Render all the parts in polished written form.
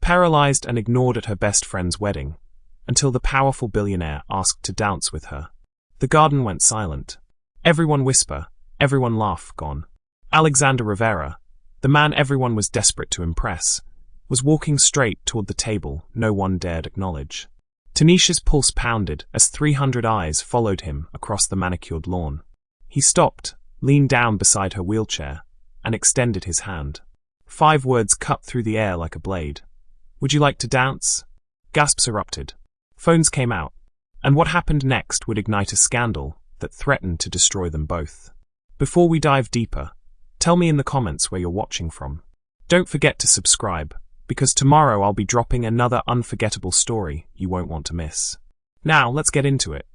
paralyzed and ignored at her best friend's wedding, until the powerful billionaire asked to dance with her. The garden went silent. Everyone whisper, everyone laugh, gone. Alexander Rivera, the man everyone was desperate to impress, was walking straight toward the table no one dared acknowledge. Tanisha's pulse pounded as 300 eyes followed him across the manicured lawn. He stopped, leaned down beside her wheelchair, and extended his hand. 5 words cut through the air like a blade. "Would you like to dance?" Gasps erupted. Phones came out, and what happened next would ignite a scandal that threatened to destroy them both. Before we dive deeper, tell me in the comments where you're watching from. Don't forget to subscribe, because tomorrow I'll be dropping another unforgettable story you won't want to miss. Now, let's get into it.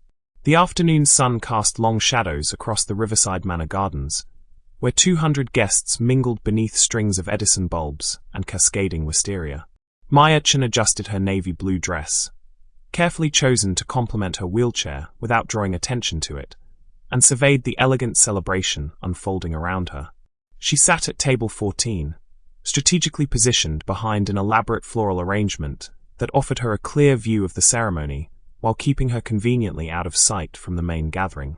The afternoon sun cast long shadows across the Riverside Manor Gardens, where 200 guests mingled beneath strings of Edison bulbs and cascading wisteria. Maya Chen adjusted her navy blue dress, carefully chosen to complement her wheelchair without drawing attention to it, and surveyed the elegant celebration unfolding around her. She sat at table 14, strategically positioned behind an elaborate floral arrangement that offered her a clear view of the ceremony while keeping her conveniently out of sight from the main gathering.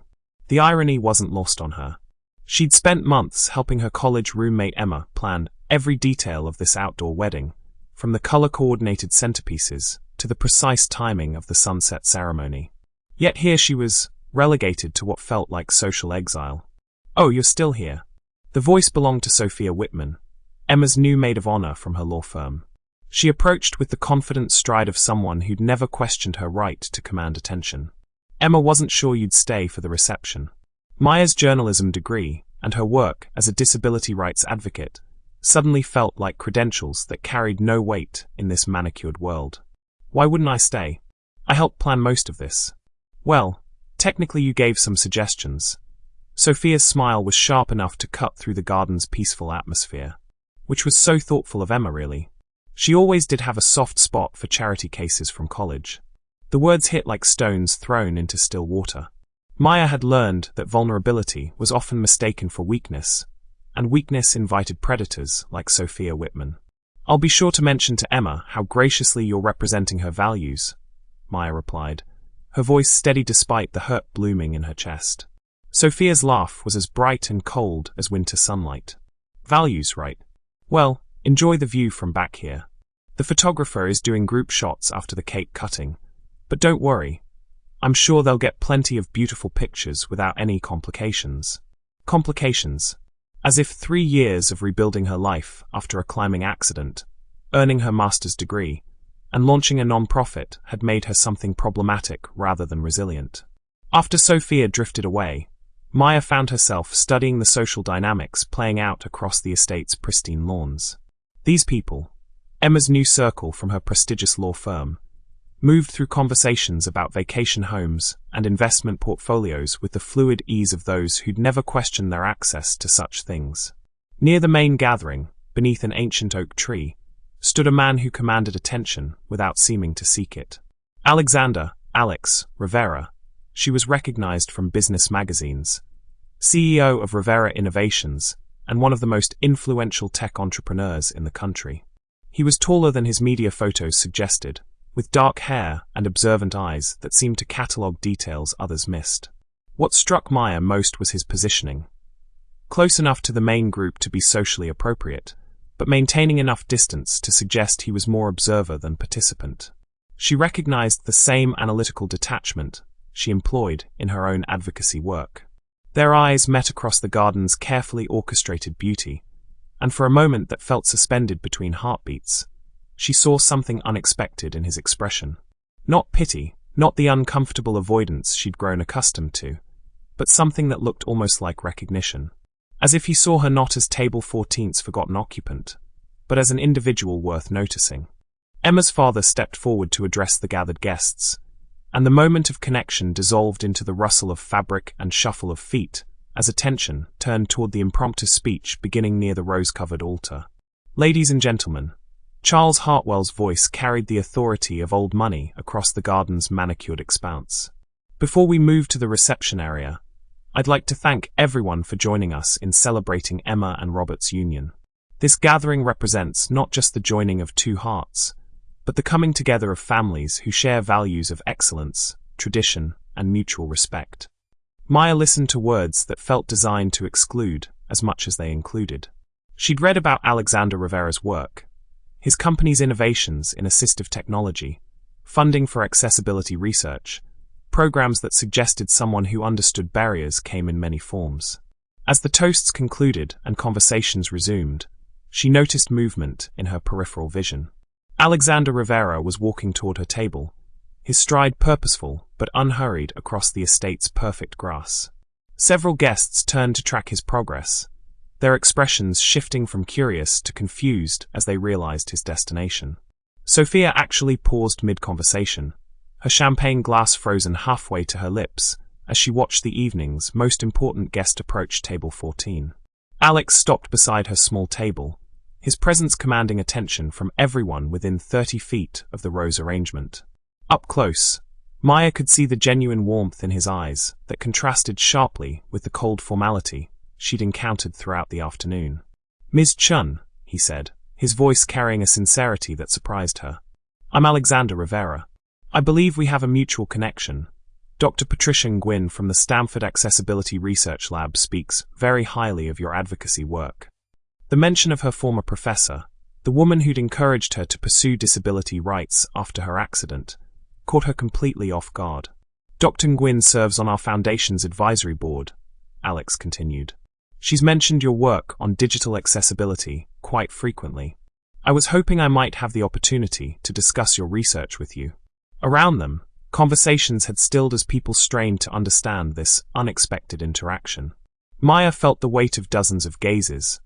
The irony wasn't lost on her. She'd spent months helping her college roommate Emma plan every detail of this outdoor wedding, from the color-coordinated centerpieces to the precise timing of the sunset ceremony. Yet here she was, relegated to what felt like social exile. "Oh, you're still here." The voice belonged to Sophia Whitman, Emma's new maid of honor from her law firm. She approached with the confident stride of someone who'd never questioned her right to command attention. "Emma wasn't sure you'd stay for the reception." Maya's journalism degree and her work as a disability rights advocate suddenly felt like credentials that carried no weight in this manicured world. "Why wouldn't I stay? I helped plan most of this." "Well, technically you gave some suggestions." Sophia's smile was sharp enough to cut through the garden's peaceful atmosphere. Which was so thoughtful of Emma, really. She always did have a soft spot for charity cases from college. The words hit like stones thrown into still water. Maya had learned that vulnerability was often mistaken for weakness, and weakness invited predators like Sophia Whitman. "I'll be sure to mention to Emma how graciously you're representing her values," Maya replied, her voice steady despite the hurt blooming in her chest. Sophia's laugh was as bright and cold as winter sunlight. "Values, right? Well, enjoy the view from back here. The photographer is doing group shots after the cake cutting, but don't worry. I'm sure they'll get plenty of beautiful pictures without any complications." Complications. As if 3 years of rebuilding her life after a climbing accident, earning her master's degree, and launching a non-profit had made her something problematic rather than resilient. After Sophia drifted away, Maya found herself studying the social dynamics playing out across the estate's pristine lawns. These people, Emma's new circle from her prestigious law firm, moved through conversations about vacation homes and investment portfolios with the fluid ease of those who'd never questioned their access to such things. Near the main gathering, beneath an ancient oak tree, stood a man who commanded attention without seeming to seek it. Alex Rivera. She was recognized from business magazines, CEO of Rivera Innovations, and one of the most influential tech entrepreneurs in the country. He was taller than his media photos suggested, with dark hair and observant eyes that seemed to catalogue details others missed. What struck Maya most was his positioning. Close enough to the main group to be socially appropriate, but maintaining enough distance to suggest he was more observer than participant. She recognized the same analytical detachment she employed in her own advocacy work. Their eyes met across the garden's carefully orchestrated beauty, and for a moment that felt suspended between heartbeats, she saw something unexpected in his expression. Not pity, not the uncomfortable avoidance she'd grown accustomed to, but something that looked almost like recognition. As if he saw her not as Table 14's forgotten occupant, but as an individual worth noticing. Emma's father stepped forward to address the gathered guests, and the moment of connection dissolved into the rustle of fabric and shuffle of feet, as attention turned toward the impromptu speech beginning near the rose-covered altar. "Ladies and gentlemen," Charles Hartwell's voice carried the authority of old money across the garden's manicured expanse. "Before we move to the reception area, I'd like to thank everyone for joining us in celebrating Emma and Robert's union. This gathering represents not just the joining of two hearts, but the coming together of families who share values of excellence, tradition, and mutual respect. Maya listened to words that felt designed to exclude as much as they included. She'd read about Alexander Rivera's work, his company's innovations in assistive technology, funding for accessibility research, programs that suggested someone who understood barriers came in many forms. As the toasts concluded and conversations resumed, she noticed movement in her peripheral vision. Alexander Rivera was walking toward her table, his stride purposeful but unhurried across the estate's perfect grass. Several guests turned to track his progress, their expressions shifting from curious to confused as they realized his destination. Sophia actually paused mid-conversation, her champagne glass frozen halfway to her lips, as she watched the evening's most important guest approach table 14. Alex stopped beside her small table, his presence commanding attention from everyone within 30 feet of the row's arrangement. Up close, Maya could see the genuine warmth in his eyes that contrasted sharply with the cold formality she'd encountered throughout the afternoon. "Ms. Chun," he said, his voice carrying a sincerity that surprised her. "I'm Alexander Rivera. I believe we have a mutual connection. Dr. Patricia Nguyen from the Stanford Accessibility Research Lab speaks very highly of your advocacy work." The mention of her former professor, the woman who'd encouraged her to pursue disability rights after her accident, caught her completely off guard. "Dr. Nguyen serves on our foundation's advisory board," Alex continued. "She's mentioned your work on digital accessibility quite frequently. I was hoping I might have the opportunity to discuss your research with you." Around them, conversations had stilled as people strained to understand this unexpected interaction. Maya felt the weight of dozens of gazes,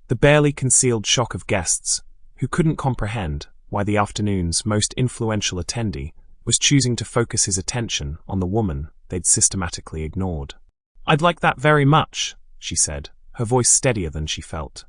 the barely concealed shock of guests who couldn't comprehend why the afternoon's most influential attendee was choosing to focus his attention on the woman they'd systematically ignored. "I'd like that very much," she said, her voice steadier than she felt.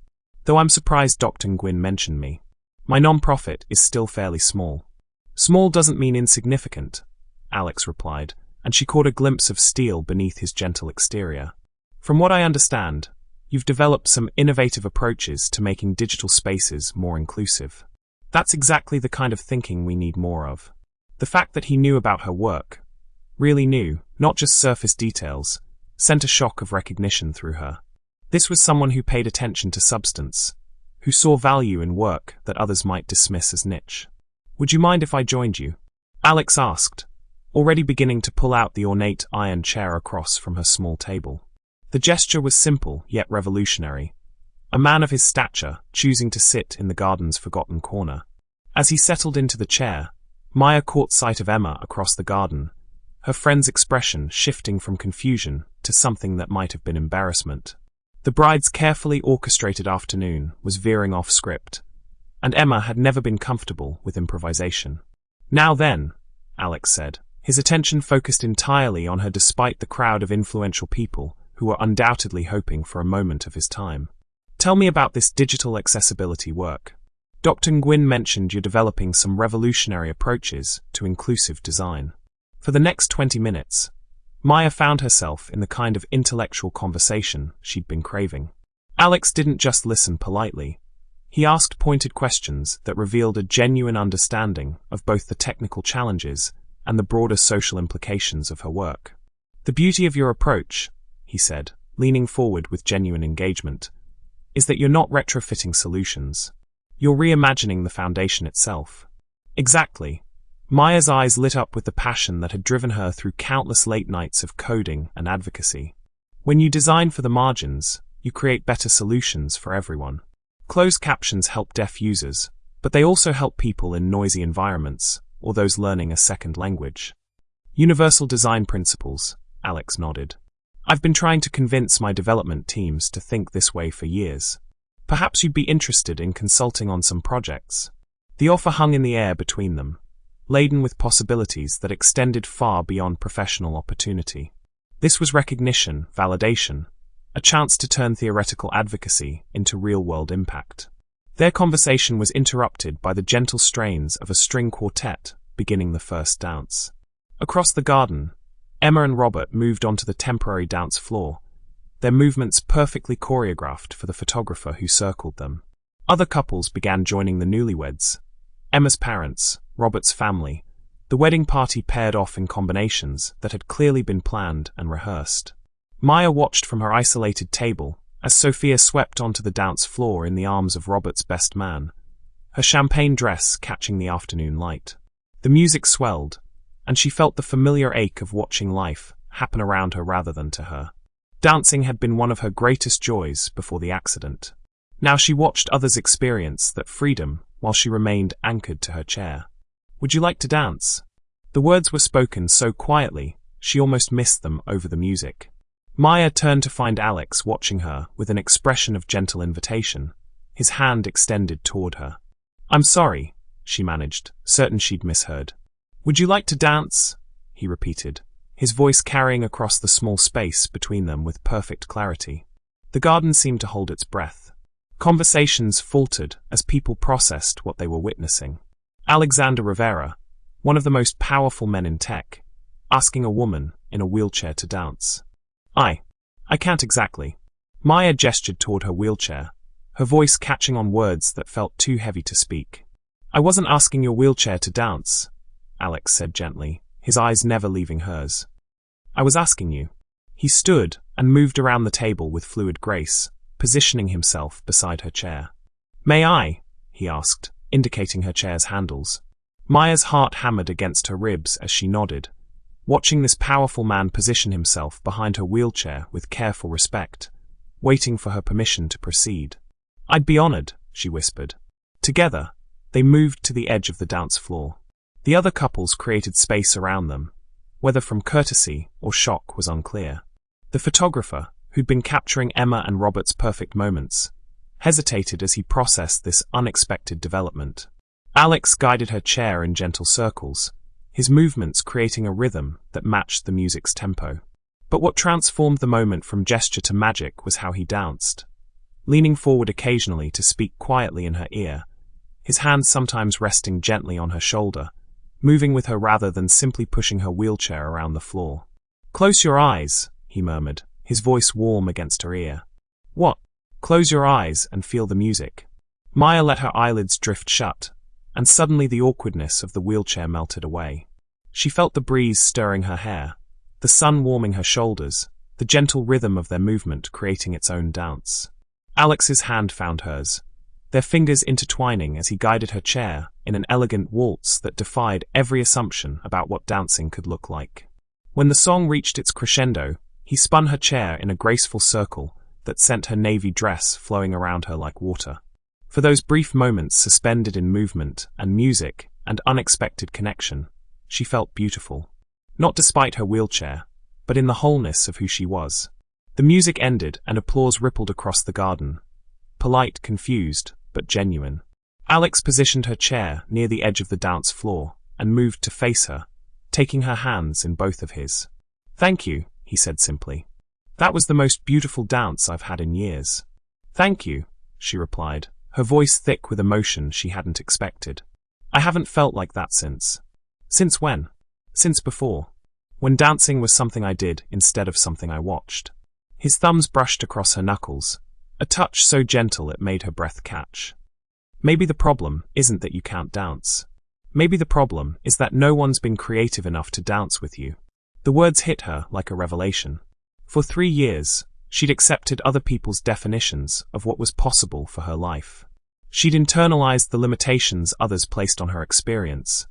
"Though I'm surprised Dr. Nguyen mentioned me. My non-profit is still fairly small." "Small doesn't mean insignificant," Alex replied, and she caught a glimpse of steel beneath his gentle exterior. "From what I understand, you've developed some innovative approaches to making digital spaces more inclusive. That's exactly the kind of thinking we need more of." The fact that he knew about her work, really knew, not just surface details, sent a shock of recognition through her. This was someone who paid attention to substance, who saw value in work that others might dismiss as niche. "Would you mind if I joined you?" Alex asked, already beginning to pull out the ornate iron chair across from her small table. The gesture was simple yet revolutionary, a man of his stature choosing to sit in the garden's forgotten corner. As he settled into the chair, Maya caught sight of Emma across the garden, her friend's expression shifting from confusion to something that might have been embarrassment. The bride's carefully orchestrated afternoon was veering off script, and Emma had never been comfortable with improvisation. "Now then," Alex said, his attention focused entirely on her despite the crowd of influential people who were undoubtedly hoping for a moment of his time. "Tell me about this digital accessibility work. Dr. Nguyen mentioned you're developing some revolutionary approaches to inclusive design." For the next 20 minutes, Maya found herself in the kind of intellectual conversation she'd been craving. Alex didn't just listen politely. He asked pointed questions that revealed a genuine understanding of both the technical challenges and the broader social implications of her work. "The beauty of your approach," he said, leaning forward with genuine engagement, "is that you're not retrofitting solutions. You're reimagining the foundation itself." "Exactly." Maya's eyes lit up with the passion that had driven her through countless late nights of coding and advocacy. When you design for the margins, you create better solutions for everyone. Closed captions help deaf users, but they also help people in noisy environments or those learning a second language. "Universal design principles," Alex nodded. "I've been trying to convince my development teams to think this way for years. Perhaps you'd be interested in consulting on some projects." The offer hung in the air between them, laden with possibilities that extended far beyond professional opportunity. This was recognition, validation, a chance to turn theoretical advocacy into real-world impact. Their conversation was interrupted by the gentle strains of a string quartet beginning the first dance. Across the garden, Emma and Robert moved onto the temporary dance floor, their movements perfectly choreographed for the photographer who circled them. Other couples began joining the newlyweds, Emma's parents, Robert's family. The wedding party paired off in combinations that had clearly been planned and rehearsed. Maya watched from her isolated table as Sophia swept onto the dance floor in the arms of Robert's best man, her champagne dress catching the afternoon light. The music swelled, and she felt the familiar ache of watching life happen around her rather than to her. Dancing had been one of her greatest joys before the accident. Now she watched others experience that freedom while she remained anchored to her chair. "Would you like to dance?" The words were spoken so quietly, she almost missed them over the music. Maya turned to find Alex watching her with an expression of gentle invitation, his hand extended toward her. "I'm sorry," she managed, certain she'd misheard. "Would you like to dance?" he repeated, his voice carrying across the small space between them with perfect clarity. The garden seemed to hold its breath. Conversations faltered as people processed what they were witnessing. Alexander Rivera, one of the most powerful men in tech, asking a woman in a wheelchair to dance. I can't exactly." Maya gestured toward her wheelchair, her voice catching on words that felt too heavy to speak. "I wasn't asking your wheelchair to dance," Alex said gently, his eyes never leaving hers. "I was asking you." He stood and moved around the table with fluid grace, positioning himself beside her chair. "May I?" he asked, indicating her chair's handles. Maya's heart hammered against her ribs as she nodded, watching this powerful man position himself behind her wheelchair with careful respect, waiting for her permission to proceed. "I'd be honored," she whispered. Together, they moved to the edge of the dance floor. The other couples created space around them, whether from courtesy or shock was unclear. The photographer, who'd been capturing Emma and Robert's perfect moments, hesitated as he processed this unexpected development. Alex guided her chair in gentle circles, his movements creating a rhythm that matched the music's tempo. But what transformed the moment from gesture to magic was how he danced. Leaning forward occasionally to speak quietly in her ear, his hands sometimes resting gently on her shoulder, moving with her rather than simply pushing her wheelchair around the floor. "Close your eyes," he murmured, his voice warm against her ear. "What?" "Close your eyes and feel the music." Maya let her eyelids drift shut, and suddenly the awkwardness of the wheelchair melted away. She felt the breeze stirring her hair, the sun warming her shoulders, the gentle rhythm of their movement creating its own dance. Alex's hand found hers, their fingers intertwining as he guided her chair in an elegant waltz that defied every assumption about what dancing could look like. When the song reached its crescendo, he spun her chair in a graceful circle that sent her navy dress flowing around her like water. For those brief moments suspended in movement and music and unexpected connection, she felt beautiful. Not despite her wheelchair, but in the wholeness of who she was. The music ended and applause rippled across the garden. Polite, confused, but genuine. Alex positioned her chair near the edge of the dance floor and moved to face her, taking her hands in both of his. "Thank you," he said simply. "That was the most beautiful dance I've had in years." "Thank you," she replied, her voice thick with emotion she hadn't expected. "I haven't felt like that since." "Since when?" "Since before. When dancing was something I did instead of something I watched." His thumbs brushed across her knuckles, a touch so gentle it made her breath catch. "Maybe the problem isn't that you can't dance. Maybe the problem is that no one's been creative enough to dance with you." The words hit her like a revelation. For 3 years, she'd accepted other people's definitions of what was possible for her life. She'd internalized the limitations others placed on her experience,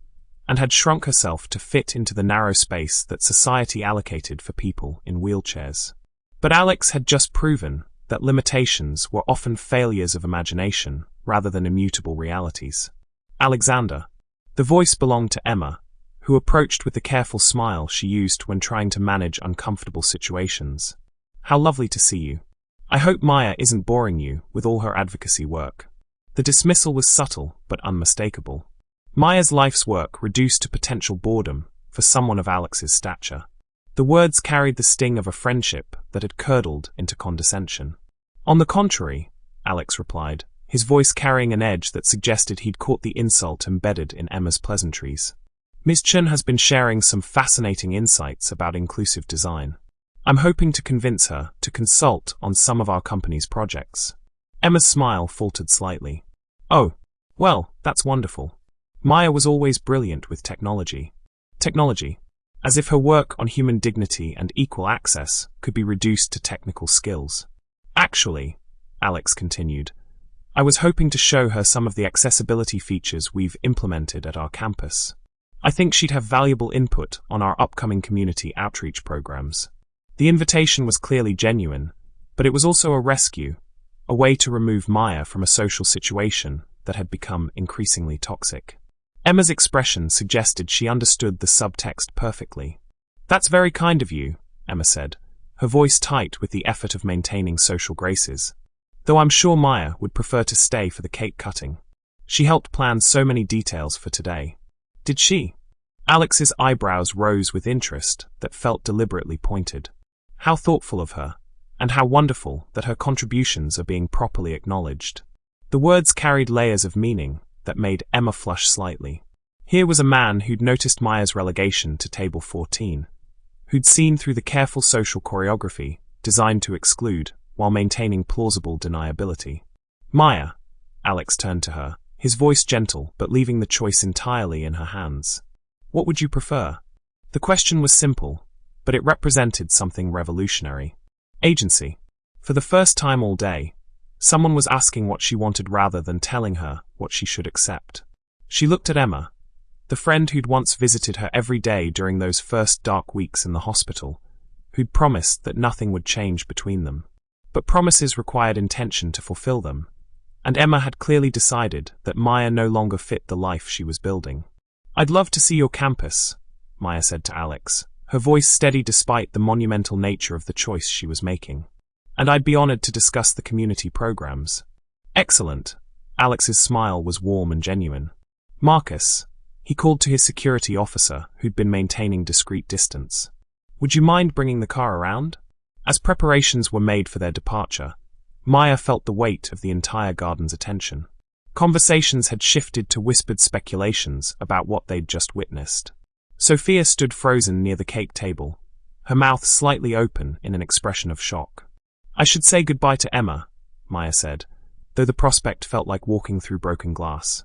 and had shrunk herself to fit into the narrow space that society allocated for people in wheelchairs. But Alex had just proven that limitations were often failures of imagination rather than immutable realities. "Alexander." The voice belonged to Emma, who approached with the careful smile she used when trying to manage uncomfortable situations. "How lovely to see you. I hope Maya isn't boring you with all her advocacy work." The dismissal was subtle but unmistakable. Maya's life's work reduced to potential boredom for someone of Alex's stature. The words carried the sting of a friendship that had curdled into condescension. "On the contrary," Alex replied, his voice carrying an edge that suggested he'd caught the insult embedded in Emma's pleasantries. "Ms. Chen has been sharing some fascinating insights about inclusive design. I'm hoping to convince her to consult on some of our company's projects." Emma's smile faltered slightly. "Oh, well, that's wonderful. Maya was always brilliant with technology. Technology. As if her work on human dignity and equal access could be reduced to technical skills. Actually, Alex continued, I was hoping to show her some of the accessibility features we've implemented at our campus. I think she'd have valuable input on our upcoming community outreach programs. The invitation was clearly genuine, but it was also a rescue, a way to remove Maya from a social situation that had become increasingly toxic. Emma's expression suggested she understood the subtext perfectly. That's very kind of you, Emma said, her voice tight with the effort of maintaining social graces. Though I'm sure Maya would prefer to stay for the cake cutting. She helped plan so many details for today. Did she? Alex's eyebrows rose with interest that felt deliberately pointed. How thoughtful of her, and how wonderful that her contributions are being properly acknowledged. The words carried layers of meaning that made Emma flush slightly. Here was a man who'd noticed Maya's relegation to table 14, who'd seen through the careful social choreography designed to exclude while maintaining plausible deniability. Maya, Alex turned to her, his voice gentle but leaving the choice entirely in her hands. What would you prefer? The question was simple, but it represented something revolutionary. Agency. For the first time all day, someone was asking what she wanted rather than telling her what she should accept. She looked at Emma, the friend who'd once visited her every day during those first dark weeks in the hospital, who'd promised that nothing would change between them. But promises required intention to fulfill them, and Emma had clearly decided that Maya no longer fit the life she was building. I'd love to see your campus, Maya said to Alex, her voice steady despite the monumental nature of the choice she was making. And I'd be honored to discuss the community programs. Excellent. Alex's smile was warm and genuine. Marcus, he called to his security officer, who'd been maintaining discreet distance. Would you mind bringing the car around? As preparations were made for their departure, Maya felt the weight of the entire garden's attention. Conversations had shifted to whispered speculations about what they'd just witnessed. Sophia stood frozen near the cake table, her mouth slightly open in an expression of shock. I should say goodbye to Emma, Maya said, though the prospect felt like walking through broken glass.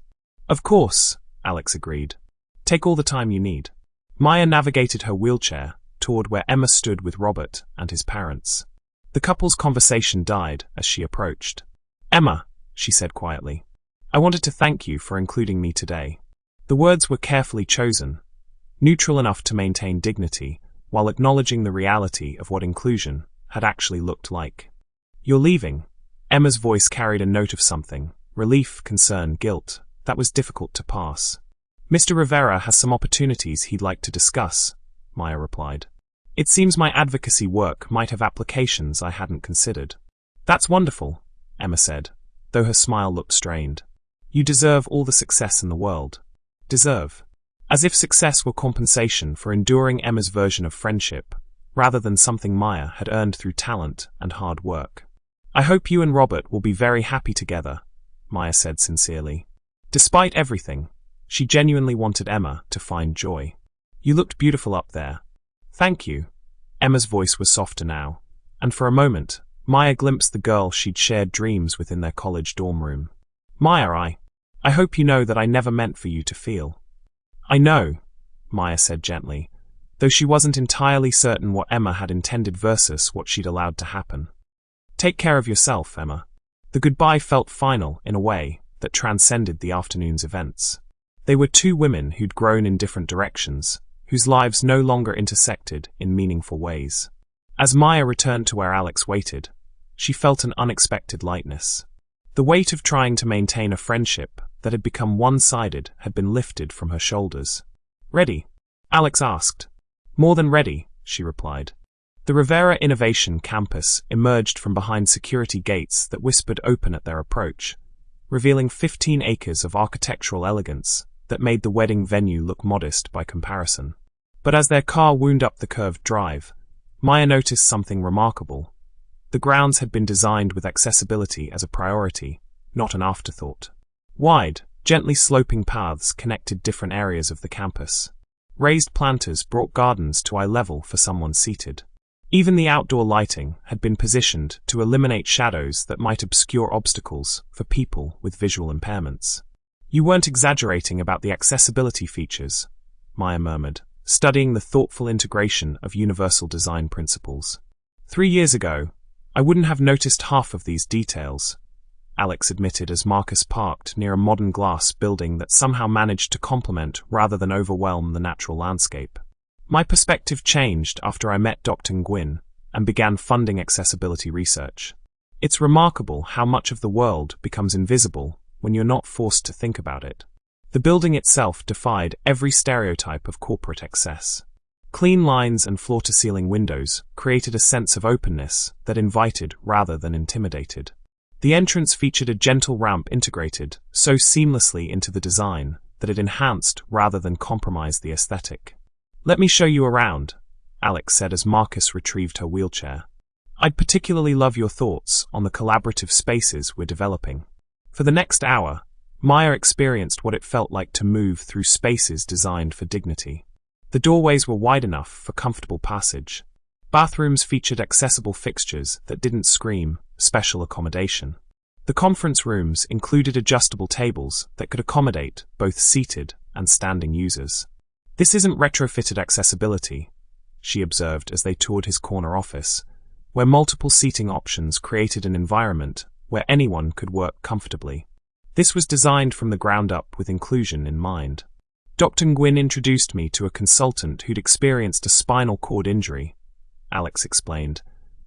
Of course, Alex agreed. Take all the time you need. Maya navigated her wheelchair toward where Emma stood with Robert and his parents. The couple's conversation died as she approached. Emma, she said quietly, I wanted to thank you for including me today. The words were carefully chosen, neutral enough to maintain dignity, while acknowledging the reality of what inclusion had actually looked like. You're leaving. Emma's voice carried a note of something, relief, concern, guilt, that was difficult to pass. Mr. Rivera has some opportunities he'd like to discuss, Maya replied. It seems my advocacy work might have applications I hadn't considered. That's wonderful, Emma said, though her smile looked strained. You deserve all the success in the world. Deserve. As if success were compensation for enduring Emma's version of friendship, rather than something Maya had earned through talent and hard work. I hope you and Robert will be very happy together, Maya said sincerely. Despite everything, she genuinely wanted Emma to find joy. You looked beautiful up there. Thank you. Emma's voice was softer now, and for a moment, Maya glimpsed the girl she'd shared dreams with in their college dorm room. Maya, I hope you know that I never meant for you to feel. I know, Maya said gently, though she wasn't entirely certain what Emma had intended versus what she'd allowed to happen. Take care of yourself, Emma. The goodbye felt final in a way that transcended the afternoon's events. They were two women who'd grown in different directions, whose lives no longer intersected in meaningful ways. As Maya returned to where Alex waited, she felt an unexpected lightness. The weight of trying to maintain a friendship that had become one-sided had been lifted from her shoulders. Ready? Alex asked. More than ready, she replied. The Rivera Innovation Campus emerged from behind security gates that whispered open at their approach, revealing 15 acres of architectural elegance that made the wedding venue look modest by comparison. But as their car wound up the curved drive, Maya noticed something remarkable. The grounds had been designed with accessibility as a priority, not an afterthought. Wide, gently sloping paths connected different areas of the campus. Raised planters brought gardens to eye level for someone seated. Even the outdoor lighting had been positioned to eliminate shadows that might obscure obstacles for people with visual impairments. You weren't exaggerating about the accessibility features, Maya murmured, studying the thoughtful integration of universal design principles. 3 years ago, I wouldn't have noticed half of these details, Alex admitted as Marcus parked near a modern glass building that somehow managed to complement rather than overwhelm the natural landscape. My perspective changed after I met Dr. Nguyen and began funding accessibility research. It's remarkable how much of the world becomes invisible when you're not forced to think about it. The building itself defied every stereotype of corporate excess. Clean lines and floor-to-ceiling windows created a sense of openness that invited rather than intimidated. The entrance featured a gentle ramp integrated so seamlessly into the design that it enhanced rather than compromised the aesthetic. "Let me show you around," Alex said as Marcus retrieved her wheelchair. "I'd particularly love your thoughts on the collaborative spaces we're developing." For the next hour, Maya experienced what it felt like to move through spaces designed for dignity. The doorways were wide enough for comfortable passage. Bathrooms featured accessible fixtures that didn't scream special accommodation. The conference rooms included adjustable tables that could accommodate both seated and standing users. "This isn't retrofitted accessibility," she observed as they toured his corner office, where multiple seating options created an environment where anyone could work comfortably. This was designed from the ground up with inclusion in mind. Dr. Nguyen introduced me to a consultant who'd experienced a spinal cord injury, Alex explained,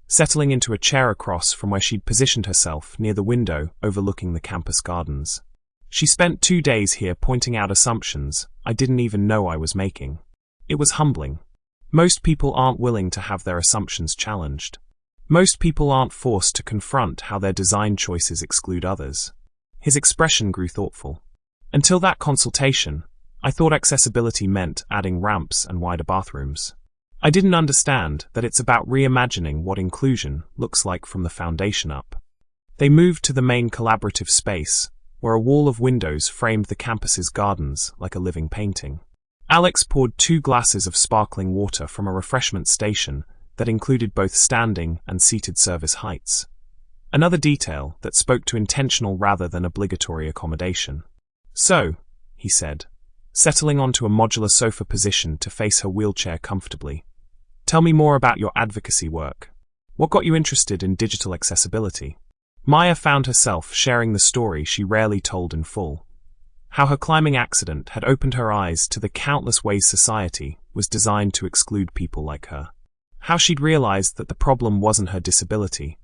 settling into a chair across from where she'd positioned herself near the window overlooking the campus gardens. "She spent 2 days here pointing out assumptions I didn't even know I was making. It was humbling. Most people aren't willing to have their assumptions challenged. Most people aren't forced to confront how their design choices exclude others." His expression grew thoughtful. "Until that consultation, I thought accessibility meant adding ramps and wider bathrooms. I didn't understand that it's about reimagining what inclusion looks like from the foundation up." They moved to the main collaborative space, where a wall of windows framed the campus's gardens like a living painting. Alex poured 2 glasses of sparkling water from a refreshment station that included both standing and seated service heights. Another detail that spoke to intentional rather than obligatory accommodation. "So," he said, settling onto a modular sofa position to face her wheelchair comfortably, "tell me more about your advocacy work. What got you interested in digital accessibility?" Maya found herself sharing the story she rarely told in full. How her climbing accident had opened her eyes to the countless ways society was designed to exclude people like her. How she'd realized that the problem wasn't her disability,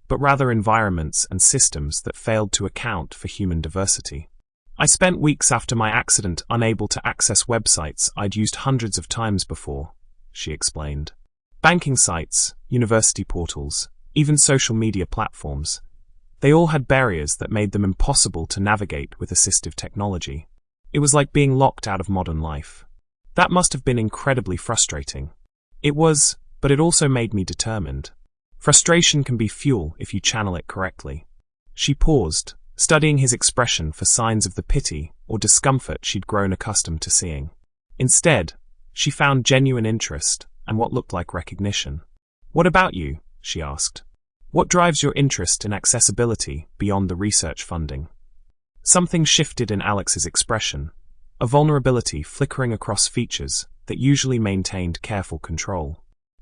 but rather environments and systems that failed to account for human diversity. "I spent weeks after my accident unable to access websites I'd used hundreds of times before," she explained. "Banking sites, university portals, even social media platforms. They all had barriers that made them impossible to navigate with assistive technology. It was like being locked out of modern life. That must have been incredibly frustrating." "It was, but it also made me determined. Frustration can be fuel if you channel it correctly." She paused, studying his expression for signs of the pity or discomfort she'd grown accustomed to seeing. Instead, she found genuine interest and what looked like recognition. "What about you?" she asked. "What drives your interest in accessibility beyond the research funding?" Something shifted in Alex's expression, a vulnerability flickering across features that usually maintained careful control.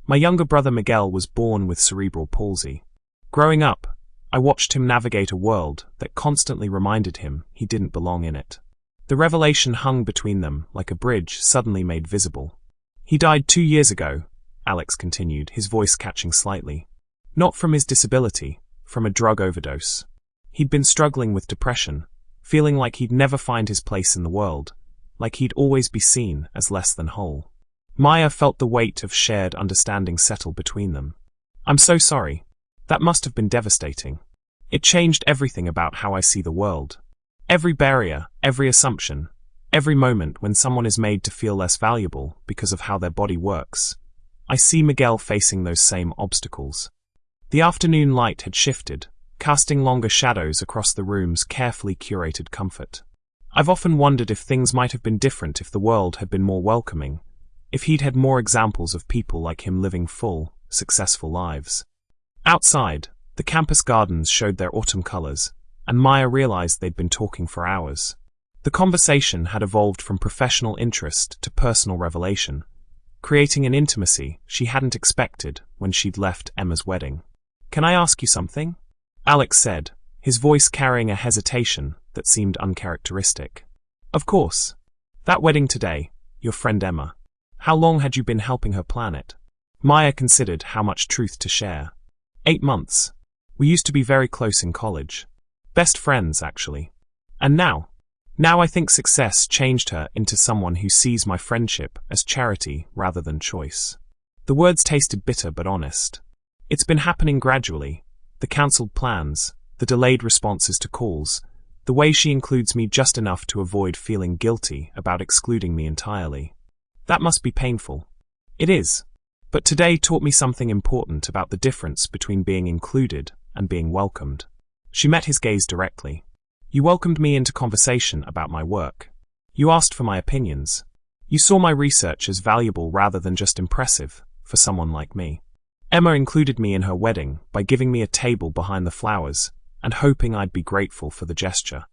"My younger brother Miguel was born with cerebral palsy. Growing up, I watched him navigate a world that constantly reminded him he didn't belong in it. The revelation hung between them like a bridge suddenly made visible. He died 2 years ago," Alex continued, his voice catching slightly. "Not from his disability, from a drug overdose. He'd been struggling with depression, feeling like he'd never find his place in the world, like he'd always be seen as less than whole." Maya felt the weight of shared understanding settle between them. "I'm so sorry. That must have been devastating. It changed everything about how I see the world. Every barrier, every assumption, every moment when someone is made to feel less valuable because of how their body works. I see Miguel facing those same obstacles." The afternoon light had shifted, casting longer shadows across the room's carefully curated comfort. "I've often wondered if things might have been different if the world had been more welcoming, if he'd had more examples of people like him living full, successful lives." Outside, the campus gardens showed their autumn colors, and Maya realized they'd been talking for hours. The conversation had evolved from professional interest to personal revelation, creating an intimacy she hadn't expected when she'd left Emma's wedding. "Can I ask you something?" Alex said, his voice carrying a hesitation that seemed uncharacteristic. "Of course. That wedding today, your friend Emma. How long had you been helping her plan it?" Maya considered how much truth to share. 8 months. We used to be very close in college. Best friends, actually. And now I think success changed her into someone who sees my friendship as charity rather than choice. The words tasted bitter but honest. It's been happening gradually. The cancelled plans, the delayed responses to calls, the way she includes me just enough to avoid feeling guilty about excluding me entirely. That must be painful. It is. But today taught me something important about the difference between being included and being welcomed. She met his gaze directly. "You welcomed me into conversation about my work. You asked for my opinions. You saw my research as valuable rather than just impressive for someone like me. Emma included me in her wedding by giving me a table behind the flowers and hoping I'd be grateful for the gesture."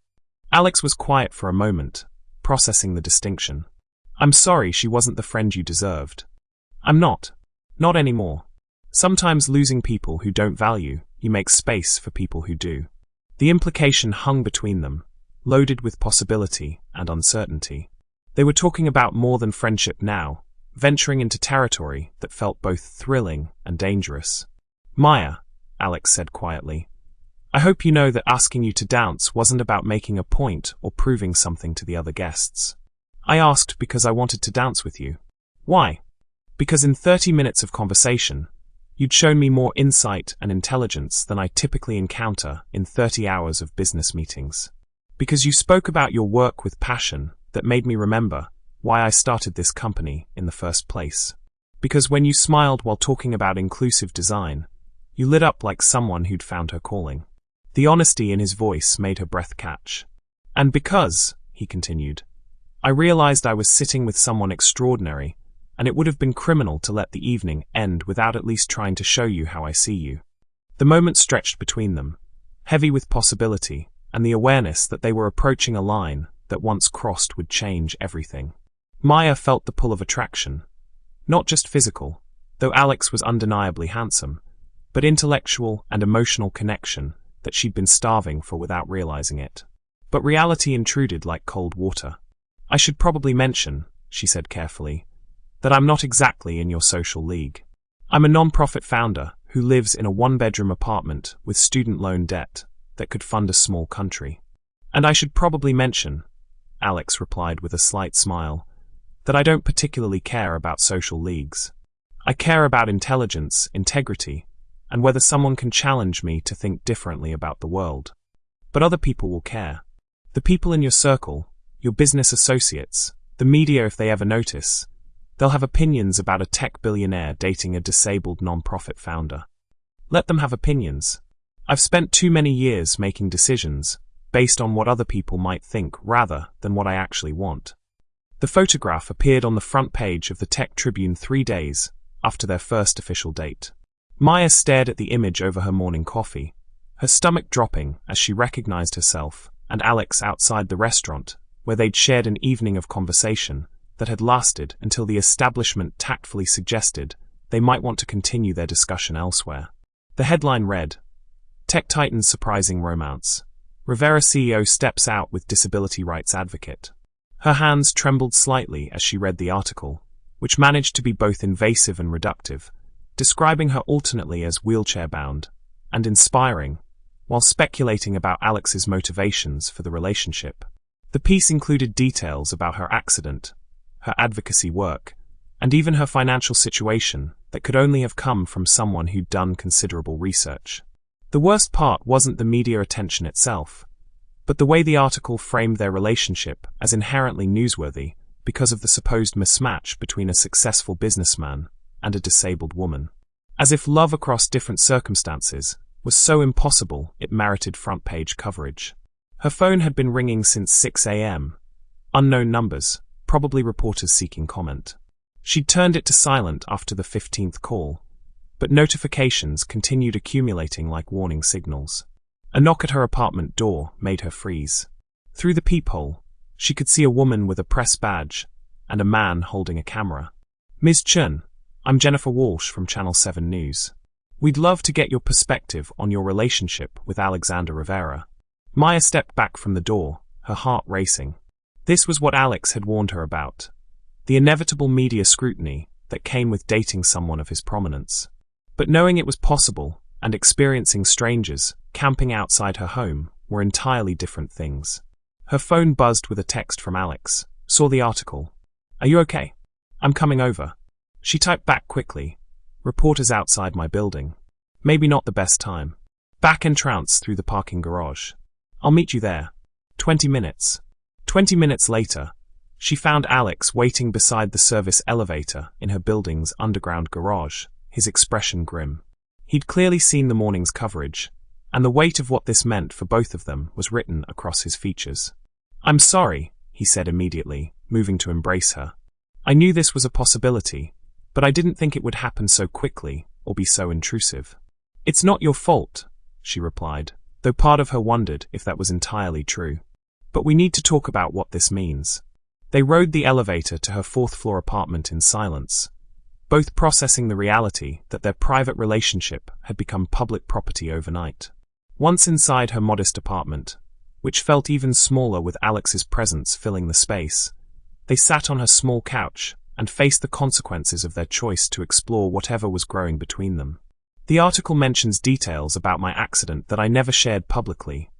Alex was quiet for a moment, processing the distinction. "I'm sorry she wasn't the friend you deserved." "I'm not. Not anymore. Sometimes losing people who don't value you makes space for people who do." The implication hung between them, loaded with possibility and uncertainty. They were talking about more than friendship now, venturing into territory that felt both thrilling and dangerous. "Maya," Alex said quietly, "I hope you know that asking you to dance wasn't about making a point or proving something to the other guests. I asked because I wanted to dance with you." "Why?" "Because in 30 minutes of conversation, you'd shown me more insight and intelligence than I typically encounter in 30 hours of business meetings. Because you spoke about your work with passion that made me remember why I started this company in the first place. Because when you smiled while talking about inclusive design, you lit up like someone who'd found her calling." The honesty in his voice made her breath catch. "And because," he continued, "I realized I was sitting with someone extraordinary, and it would have been criminal to let the evening end without at least trying to show you how I see you." The moment stretched between them, heavy with possibility and the awareness that they were approaching a line that once crossed would change everything. Maya felt the pull of attraction, not just physical, though Alex was undeniably handsome, but intellectual and emotional connection that she'd been starving for without realizing it. But reality intruded like cold water. "I should probably mention," she said carefully, "that I'm not exactly in your social league. I'm a non-profit founder who lives in a 1-bedroom apartment with student loan debt that could fund a small country. And I should probably mention," Alex replied with a slight smile, "that I don't particularly care about social leagues. I care about intelligence, integrity, and whether someone can challenge me to think differently about the world. But other people will care. The people in your circle, your business associates, the media if they ever notice. They'll have opinions about a tech billionaire dating a disabled non-profit founder. Let them have opinions. I've spent too many years making decisions based on what other people might think rather than what I actually want." The photograph appeared on the front page of the Tech Tribune 3 days after their first official date. Maya stared at the image over her morning coffee, her stomach dropping as she recognized herself and Alex outside the restaurant where they'd shared an evening of conversation that had lasted until the establishment tactfully suggested they might want to continue their discussion elsewhere. The headline read, "Tech Titan's Surprising Romance. Rivera CEO Steps Out with Disability Rights Advocate." Her hands trembled slightly as she read the article, which managed to be both invasive and reductive, describing her alternately as wheelchair-bound and inspiring, while speculating about Alex's motivations for the relationship. The piece included details about her accident, her advocacy work, and even her financial situation that could only have come from someone who'd done considerable research. The worst part wasn't the media attention itself, but the way the article framed their relationship as inherently newsworthy because of the supposed mismatch between a successful businessman and a disabled woman. As if love across different circumstances was so impossible it merited front-page coverage. Her phone had been ringing since 6 a.m. Unknown numbers, probably reporters seeking comment. She'd turned it to silent after the 15th call, but notifications continued accumulating like warning signals. A knock at her apartment door made her freeze. Through the peephole, She could see a woman with a press badge and a man holding a camera. "Ms. Chun, I'm Jennifer Walsh from Channel 7 News. We'd love to get your perspective on your relationship with Alexander Rivera." Maya stepped back from the door, her heart racing. This was what Alex had warned her about. The inevitable media scrutiny that came with dating someone of his prominence. But knowing it was possible and experiencing strangers camping outside her home were entirely different things. Her phone buzzed with a text from Alex. "Saw the article. Are you okay? I'm coming over." She typed back quickly. "Reporters outside my building. Maybe not the best time. Back entrance through the parking garage. I'll meet you there. 20 minutes. 20 minutes later, she found Alex waiting beside the service elevator in her building's underground garage, his expression grim. He'd clearly seen the morning's coverage, and the weight of what this meant for both of them was written across his features. "I'm sorry," he said immediately, moving to embrace her. "I knew this was a possibility, but I didn't think it would happen so quickly or be so intrusive." "It's not your fault," she replied, though part of her wondered if that was entirely true. "But we need to talk about what this means." They rode the elevator to her fourth-floor apartment in silence, both processing the reality that their private relationship had become public property overnight. Once inside her modest apartment, which felt even smaller with Alex's presence filling the space, they sat on her small couch and faced the consequences of their choice to explore whatever was growing between them. "The article mentions details about my accident that I never shared publicly,"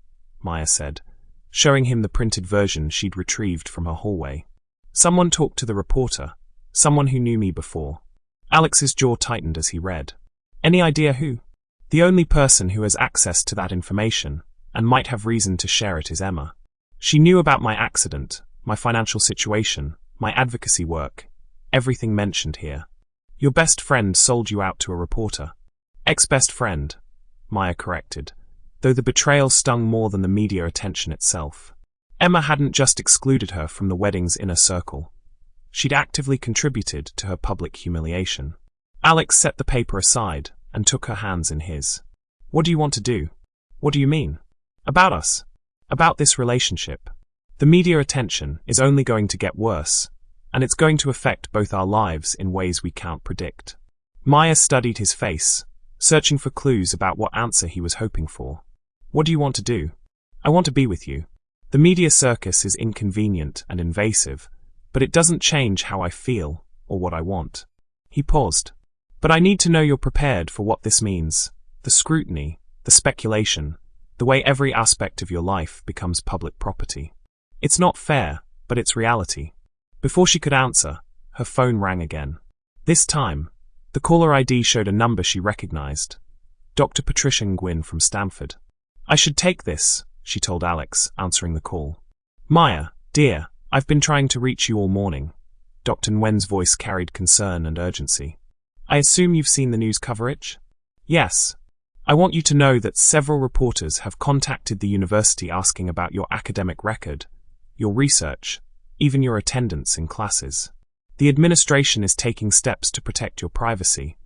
Maya said, showing him the printed version she'd retrieved from her hallway. "Someone talked to the reporter, someone who knew me before." Alex's jaw tightened as he read. "Any idea who?" "The only person who has access to that information, and might have reason to share it, is Emma. She knew about my accident, my financial situation, my advocacy work, everything mentioned here. Your best friend sold you out to a reporter." "Ex-best friend," Maya corrected, though the betrayal stung more than the media attention itself. Emma hadn't just excluded her from the wedding's inner circle. She'd actively contributed to her public humiliation. Alex set the paper aside and took her hands in his. "What do you want to do?" "What do you mean?" "About us. About this relationship. The media attention is only going to get worse, and it's going to affect both our lives in ways we can't predict." Maya studied his face, searching for clues about what answer he was hoping for. "What do you want to do?" "I want to be with you. The media circus is inconvenient and invasive, but it doesn't change how I feel or what I want." He paused. "But I need to know you're prepared for what this means. The scrutiny, the speculation, the way every aspect of your life becomes public property. It's not fair, but it's reality." Before she could answer, her phone rang again. This time, the caller ID showed a number she recognized. Dr. Patricia Nguyen from Stanford. "I should take this," she told Alex, answering the call. "Maya, dear, I've been trying to reach you all morning." Dr. Nguyen's voice carried concern and urgency. "I assume you've seen the news coverage?" "Yes. I want you to know that several reporters have contacted the university asking about your academic record, your research, even your attendance in classes. The administration is taking steps to protect your privacy,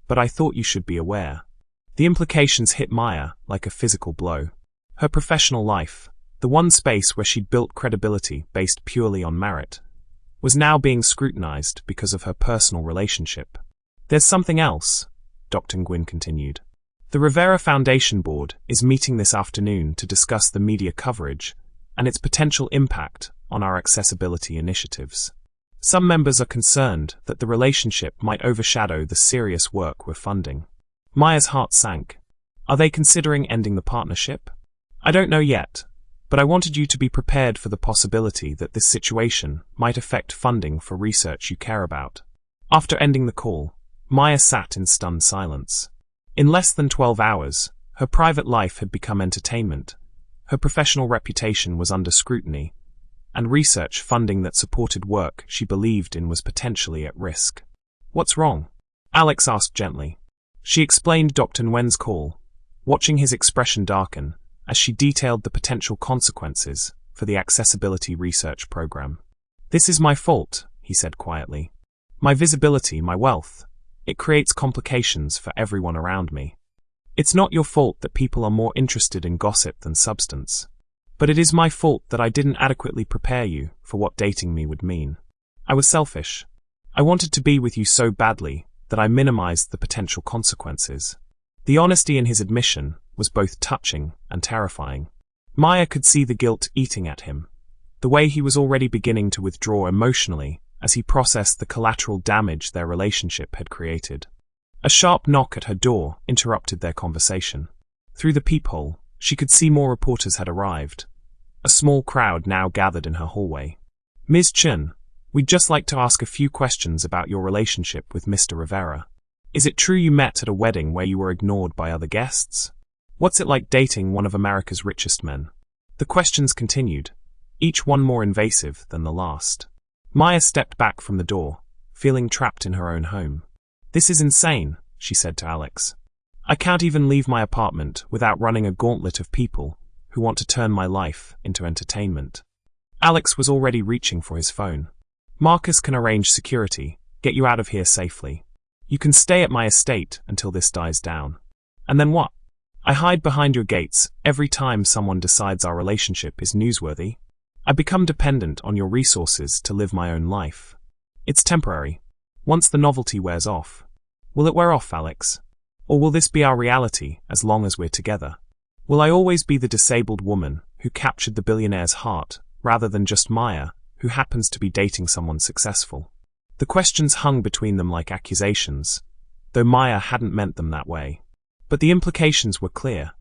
but I thought you should be aware." The implications hit Maya like a physical blow. Her professional life, the one space where she'd built credibility based purely on merit, was now being scrutinized because of her personal relationship. "There's something else," Dr. Nguyen continued. "The Rivera Foundation Board is meeting this afternoon to discuss the media coverage and its potential impact on our accessibility initiatives. Some members are concerned that the relationship might overshadow the serious work we're funding." Maya's heart sank. "Are they considering ending the partnership?" "I don't know yet, but I wanted you to be prepared for the possibility that this situation might affect funding for research you care about." After ending the call, Maya sat in stunned silence. In less than 12 hours, her private life had become entertainment, her professional reputation was under scrutiny, and research funding that supported work she believed in was potentially at risk. "What's wrong?" Alex asked gently. She explained Dr. Nguyen's call, watching his expression darken as she detailed the potential consequences for the accessibility research program. "This is my fault," he said quietly. "My visibility, my wealth. It creates complications for everyone around me. It's not your fault that people are more interested in gossip than substance. But it is my fault that I didn't adequately prepare you for what dating me would mean. I was selfish. I wanted to be with you so badly that I minimized the potential consequences. The honesty in his admission was both touching and terrifying. Maya could see the guilt eating at him, the way he was already beginning to withdraw emotionally as he processed the collateral damage their relationship had created. A sharp knock at her door interrupted their conversation. Through the peephole, she could see more reporters had arrived. A small crowd now gathered in her hallway. "Ms. Chen, we'd just like to ask a few questions about your relationship with Mr. Rivera. Is it true you met at a wedding where you were ignored by other guests? What's it like dating one of America's richest men?" The questions continued, each one more invasive than the last. Maya stepped back from the door, feeling trapped in her own home. "This is insane," she said to Alex. "I can't even leave my apartment without running a gauntlet of people who want to turn my life into entertainment." Alex was already reaching for his phone. "Marcus can arrange security, get you out of here safely. You can stay at my estate until this dies down. And then what? I hide behind your gates every time someone decides our relationship is newsworthy. I become dependent on your resources to live my own life. It's temporary. Once the novelty wears off." "Will it wear off, Alex? Or will this be our reality as long as we're together? Will I always be the disabled woman who captured the billionaire's heart rather than just Maya, who happens to be dating someone successful?" The questions hung between them like accusations, though Maya hadn't meant them that way. But the implications were clear.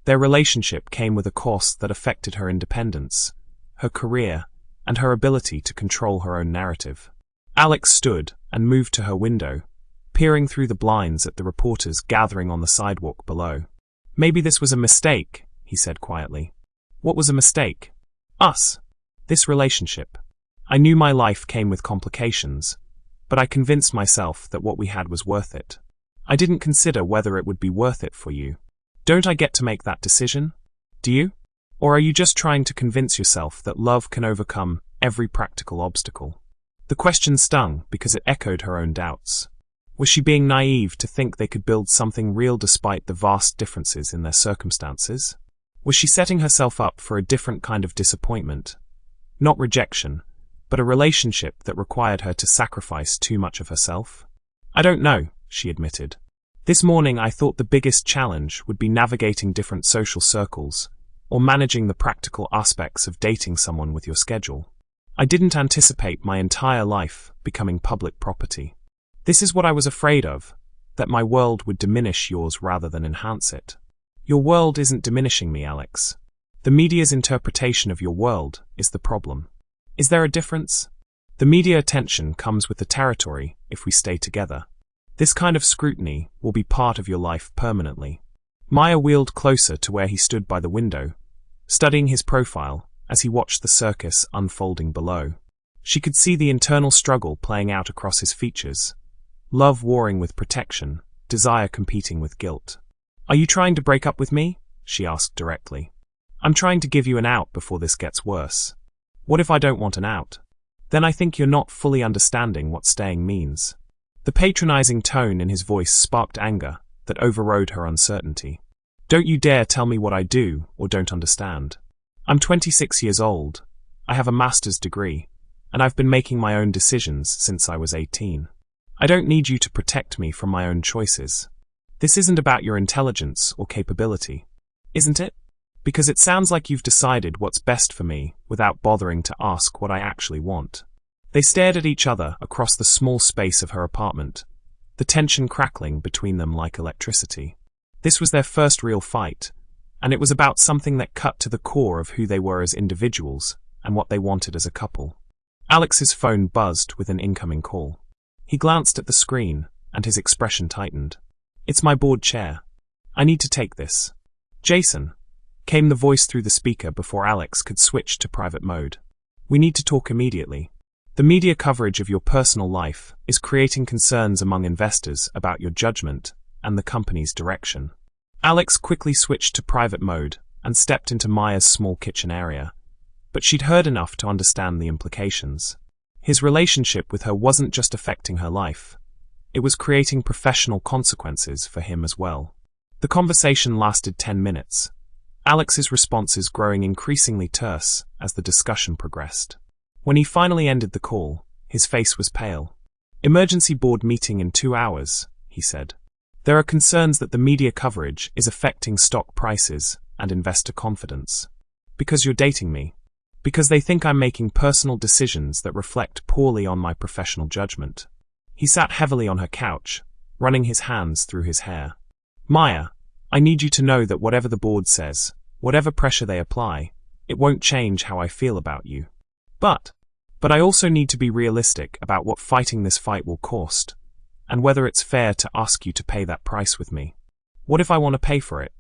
Their relationship came with a cost that affected her independence, her career, and her ability to control her own narrative. Alex stood and moved to her window, peering through the blinds at the reporters gathering on the sidewalk below. "Maybe this was a mistake," he said quietly. "What was a mistake?" "Us. This relationship. I knew my life came with complications, but I convinced myself that what we had was worth it. I didn't consider whether it would be worth it for you. Don't I get to make that decision? Do you? Or are you just trying to convince yourself that love can overcome every practical obstacle?" The question stung because it echoed her own doubts. Was she being naive to think they could build something real despite the vast differences in their circumstances? Was she setting herself up for a different kind of disappointment? Not rejection, but a relationship that required her to sacrifice too much of herself? "I don't know," she admitted. "This morning I thought the biggest challenge would be navigating different social circles, or managing the practical aspects of dating someone with your schedule. I didn't anticipate my entire life becoming public property. This is what I was afraid of, that my world would diminish yours rather than enhance it." "Your world isn't diminishing me, Alex. The media's interpretation of your world is the problem. Is there a difference? The media attention comes with the territory if we stay together. This kind of scrutiny will be part of your life permanently." Maya wheeled closer to where he stood by the window, studying his profile as he watched the circus unfolding below. She could see the internal struggle playing out across his features. Love warring with protection, desire competing with guilt. "Are you trying to break up with me?" she asked directly. "I'm trying to give you an out before this gets worse. What if I don't want an out? Then I think you're not fully understanding what staying means." The patronizing tone in his voice sparked anger that overrode her uncertainty. "Don't you dare tell me what I do or don't understand. I'm 26 years old. I have a master's degree, and I've been making my own decisions since I was 18. I don't need you to protect me from my own choices. This isn't about your intelligence or capability, isn't it? Because it sounds like you've decided what's best for me without bothering to ask what I actually want." They stared at each other across the small space of her apartment, the tension crackling between them like electricity. This was their first real fight, and it was about something that cut to the core of who they were as individuals and what they wanted as a couple. Alex's phone buzzed with an incoming call. He glanced at the screen, and his expression tightened. "It's my board chair. I need to take this." "Jason," came the voice through the speaker before Alex could switch to private mode. "We need to talk immediately. The media coverage of your personal life is creating concerns among investors about your judgment and the company's direction." Alex quickly switched to private mode and stepped into Maya's small kitchen area, but she'd heard enough to understand the implications. His relationship with her wasn't just affecting her life. It was creating professional consequences for him as well. The conversation lasted 10 minutes. Alex's responses growing increasingly terse as the discussion progressed. When he finally ended the call, his face was pale. "Emergency board meeting in 2 hours," he said. "There are concerns that the media coverage is affecting stock prices and investor confidence. Because you're dating me. Because they think I'm making personal decisions that reflect poorly on my professional judgment." He sat heavily on her couch, running his hands through his hair. "Maya, I need you to know that whatever the board says, whatever pressure they apply, it won't change how I feel about you. But I also need to be realistic about what fighting this fight will cost, and whether it's fair to ask you to pay that price with me. What if I want to pay for it?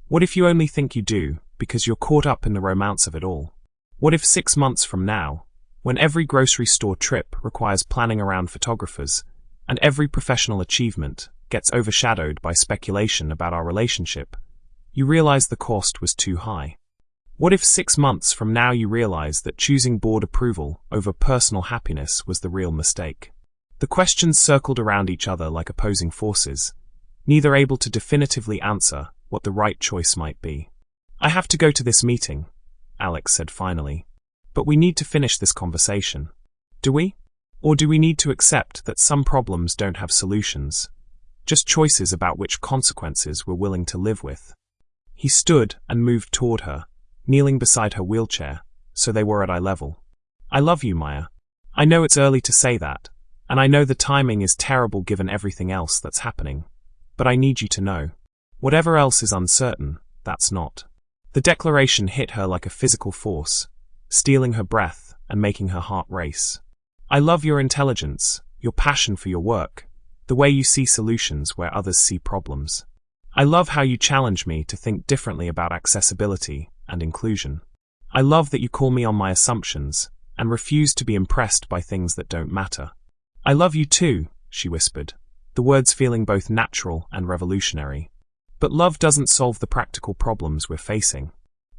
What if you only think you do, because you're caught up in the romance of it all? What if 6 months from now, when every grocery store trip requires planning around photographers, and every professional achievement gets overshadowed by speculation about our relationship, you realize the cost was too high? What if 6 months from now you realize that choosing board approval over personal happiness was the real mistake?" The questions circled around each other like opposing forces, neither able to definitively answer what the right choice might be. "I have to go to this meeting," Alex said finally. "But we need to finish this conversation. Do we? Or do we need to accept that some problems don't have solutions, just choices about which consequences we're willing to live with?" He stood and moved toward her, kneeling beside her wheelchair, so they were at eye level. "I love you, Maya. I know it's early to say that, and I know the timing is terrible given everything else that's happening, but I need you to know. Whatever else is uncertain, that's not." The declaration hit her like a physical force, stealing her breath and making her heart race. "I love your intelligence, your passion for your work, the way you see solutions where others see problems. I love how you challenge me to think differently about accessibility and inclusion. I love that you call me on my assumptions and refuse to be impressed by things that don't matter. I love you too," she whispered, the words feeling both natural and revolutionary. "But love doesn't solve the practical problems we're facing.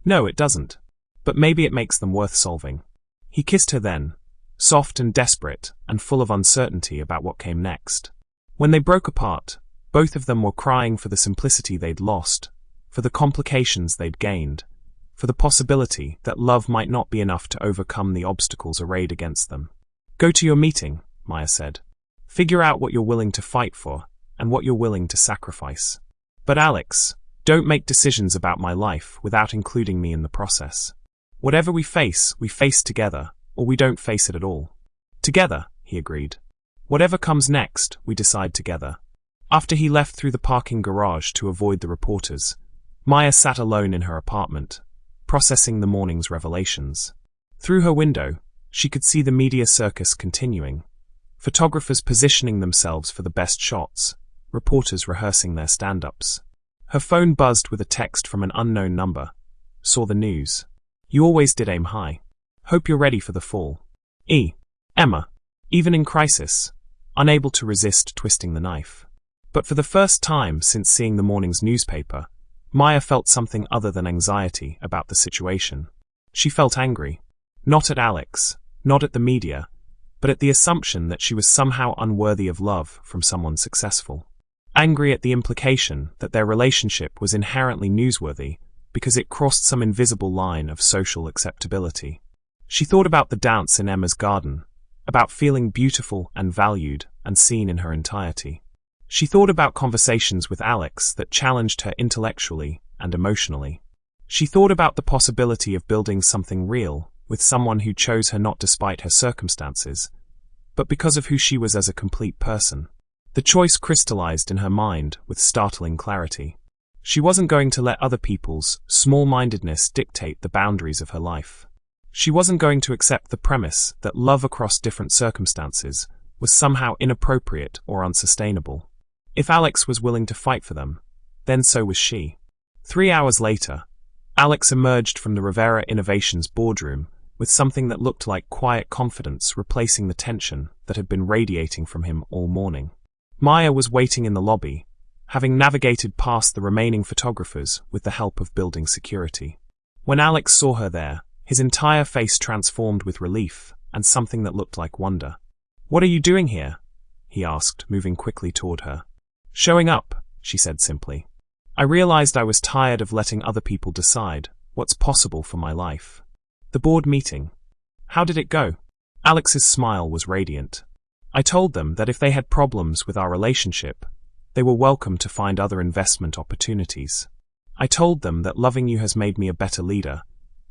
No, it doesn't. But maybe it makes them worth solving." He kissed her then, soft and desperate and full of uncertainty about what came next. When they broke apart, both of them were crying for the simplicity they'd lost, for the complications they'd gained, for the possibility that love might not be enough to overcome the obstacles arrayed against them. "Go to your meeting," Maya said. "Figure out what you're willing to fight for and what you're willing to sacrifice. But Alex, don't make decisions about my life without including me in the process. Whatever we face together, or we don't face it at all." "Together," he agreed. "Whatever comes next, we decide together." After he left through the parking garage to avoid the reporters, Maya sat alone in her apartment, processing the morning's revelations. Through her window, she could see the media circus continuing, photographers positioning themselves for the best shots, reporters rehearsing their stand-ups. Her phone buzzed with a text from an unknown number. "Saw the news. You always did aim high. Hope you're ready for the fall. Emma." Even in crisis, unable to resist twisting the knife. But for the first time since seeing the morning's newspaper, Maya felt something other than anxiety about the situation. She felt angry. Not at Alex, not at the media, but at the assumption that she was somehow unworthy of love from someone successful. Angry at the implication that their relationship was inherently newsworthy because it crossed some invisible line of social acceptability. She thought about the dance in Emma's garden, about feeling beautiful and valued and seen in her entirety. She thought about conversations with Alex that challenged her intellectually and emotionally. She thought about the possibility of building something real with someone who chose her not despite her circumstances, but because of who she was as a complete person. The choice crystallized in her mind with startling clarity. She wasn't going to let other people's small-mindedness dictate the boundaries of her life. She wasn't going to accept the premise that love across different circumstances was somehow inappropriate or unsustainable. If Alex was willing to fight for them, then so was she. 3 hours later, Alex emerged from the Rivera Innovations boardroom with something that looked like quiet confidence replacing the tension that had been radiating from him all morning. Maya was waiting in the lobby, having navigated past the remaining photographers with the help of building security. When Alex saw her there, his entire face transformed with relief and something that looked like wonder. "What are you doing here?" he asked, moving quickly toward her. "Showing up," she said simply. I realized I was tired of letting other people decide what's possible for my life. The board meeting. How did it go? Alex's smile was radiant. I told them that if they had problems with our relationship, they were welcome to find other investment opportunities. I told them that loving you has made me a better leader,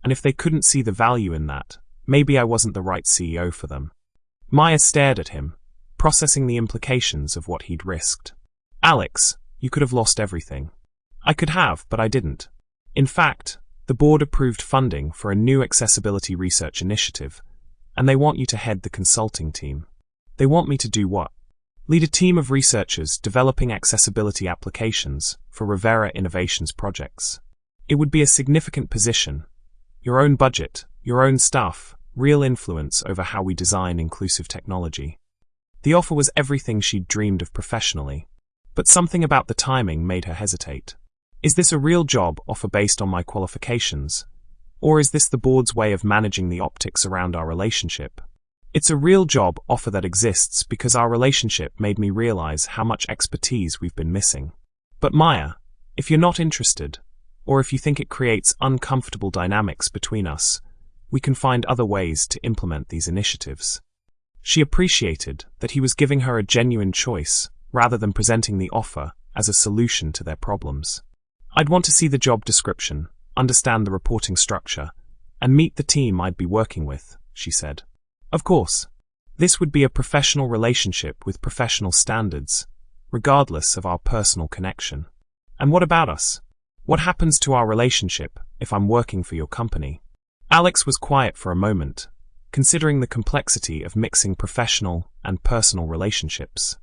and if they couldn't see the value in that, maybe I wasn't the right CEO for them. Maya stared at him, processing the implications of what he'd risked. Alex, you could have lost everything. I could have, but I didn't. In fact, the board approved funding for a new accessibility research initiative, and they want you to head the consulting team. They want me to do what? Lead a team of researchers developing accessibility applications for Rivera Innovations projects. It would be a significant position. Your own budget, your own staff, real influence over how we design inclusive technology. The offer was everything she'd dreamed of professionally, but something about the timing made her hesitate. Is this a real job offer based on my qualifications, or is this the board's way of managing the optics around our relationship? It's a real job offer that exists because our relationship made me realize how much expertise we've been missing. But Maya, if you're not interested, or if you think it creates uncomfortable dynamics between us, we can find other ways to implement these initiatives. She appreciated that he was giving her a genuine choice rather than presenting the offer as a solution to their problems. I'd want to see the job description, understand the reporting structure, and meet the team I'd be working with, she said. Of course, this would be a professional relationship with professional standards, regardless of our personal connection. And what about us? What happens to our relationship if I'm working for your company? Alex was quiet for a moment, considering the complexity of mixing professional and personal relationships.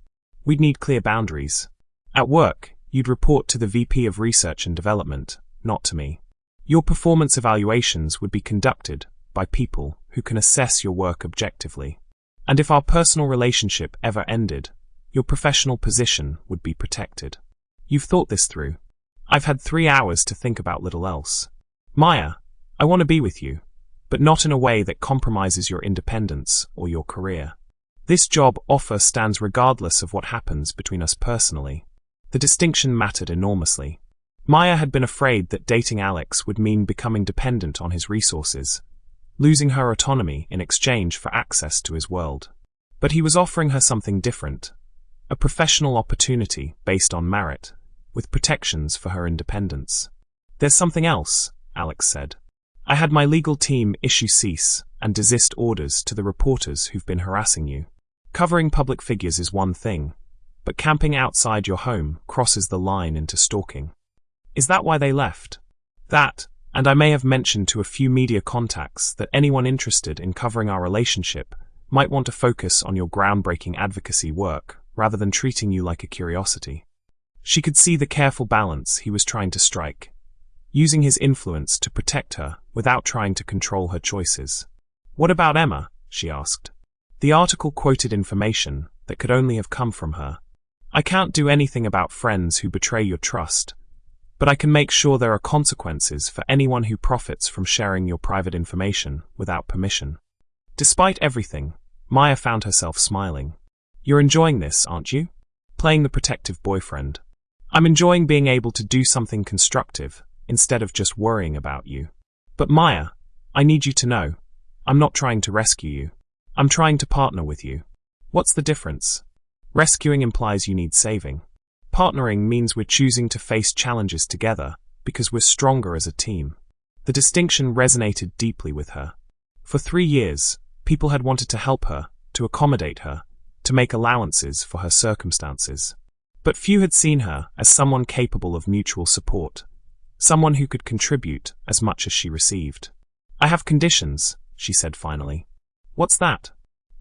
We'd need clear boundaries. At work, you'd report to the VP of Research and Development, not to me. Your performance evaluations would be conducted by people who can assess your work objectively. And if our personal relationship ever ended, your professional position would be protected. You've thought this through. I've had 3 hours to think about little else. Maya, I want to be with you, but not in a way that compromises your independence or your career. This job offer stands regardless of what happens between us personally. The distinction mattered enormously. Maya had been afraid that dating Alex would mean becoming dependent on his resources, losing her autonomy in exchange for access to his world. But he was offering her something different, a professional opportunity based on merit, with protections for her independence. There's something else, Alex said. I had my legal team issue cease and desist orders to the reporters who've been harassing you. Covering public figures is one thing, but camping outside your home crosses the line into stalking. Is that why they left? That, and I may have mentioned to a few media contacts that anyone interested in covering our relationship might want to focus on your groundbreaking advocacy work rather than treating you like a curiosity. She could see the careful balance he was trying to strike, using his influence to protect her without trying to control her choices. What about Emma? She asked. The article quoted information that could only have come from her. I can't do anything about friends who betray your trust, but I can make sure there are consequences for anyone who profits from sharing your private information without permission. Despite everything, Maya found herself smiling. You're enjoying this, aren't you? Playing the protective boyfriend. I'm enjoying being able to do something constructive instead of just worrying about you. But Maya, I need you to know, I'm not trying to rescue you. I'm trying to partner with you. What's the difference? Rescuing implies you need saving. Partnering means we're choosing to face challenges together because we're stronger as a team. The distinction resonated deeply with her. For 3 years, people had wanted to help her, to accommodate her, to make allowances for her circumstances. But few had seen her as someone capable of mutual support, someone who could contribute as much as she received. I have conditions, she said finally. What's that?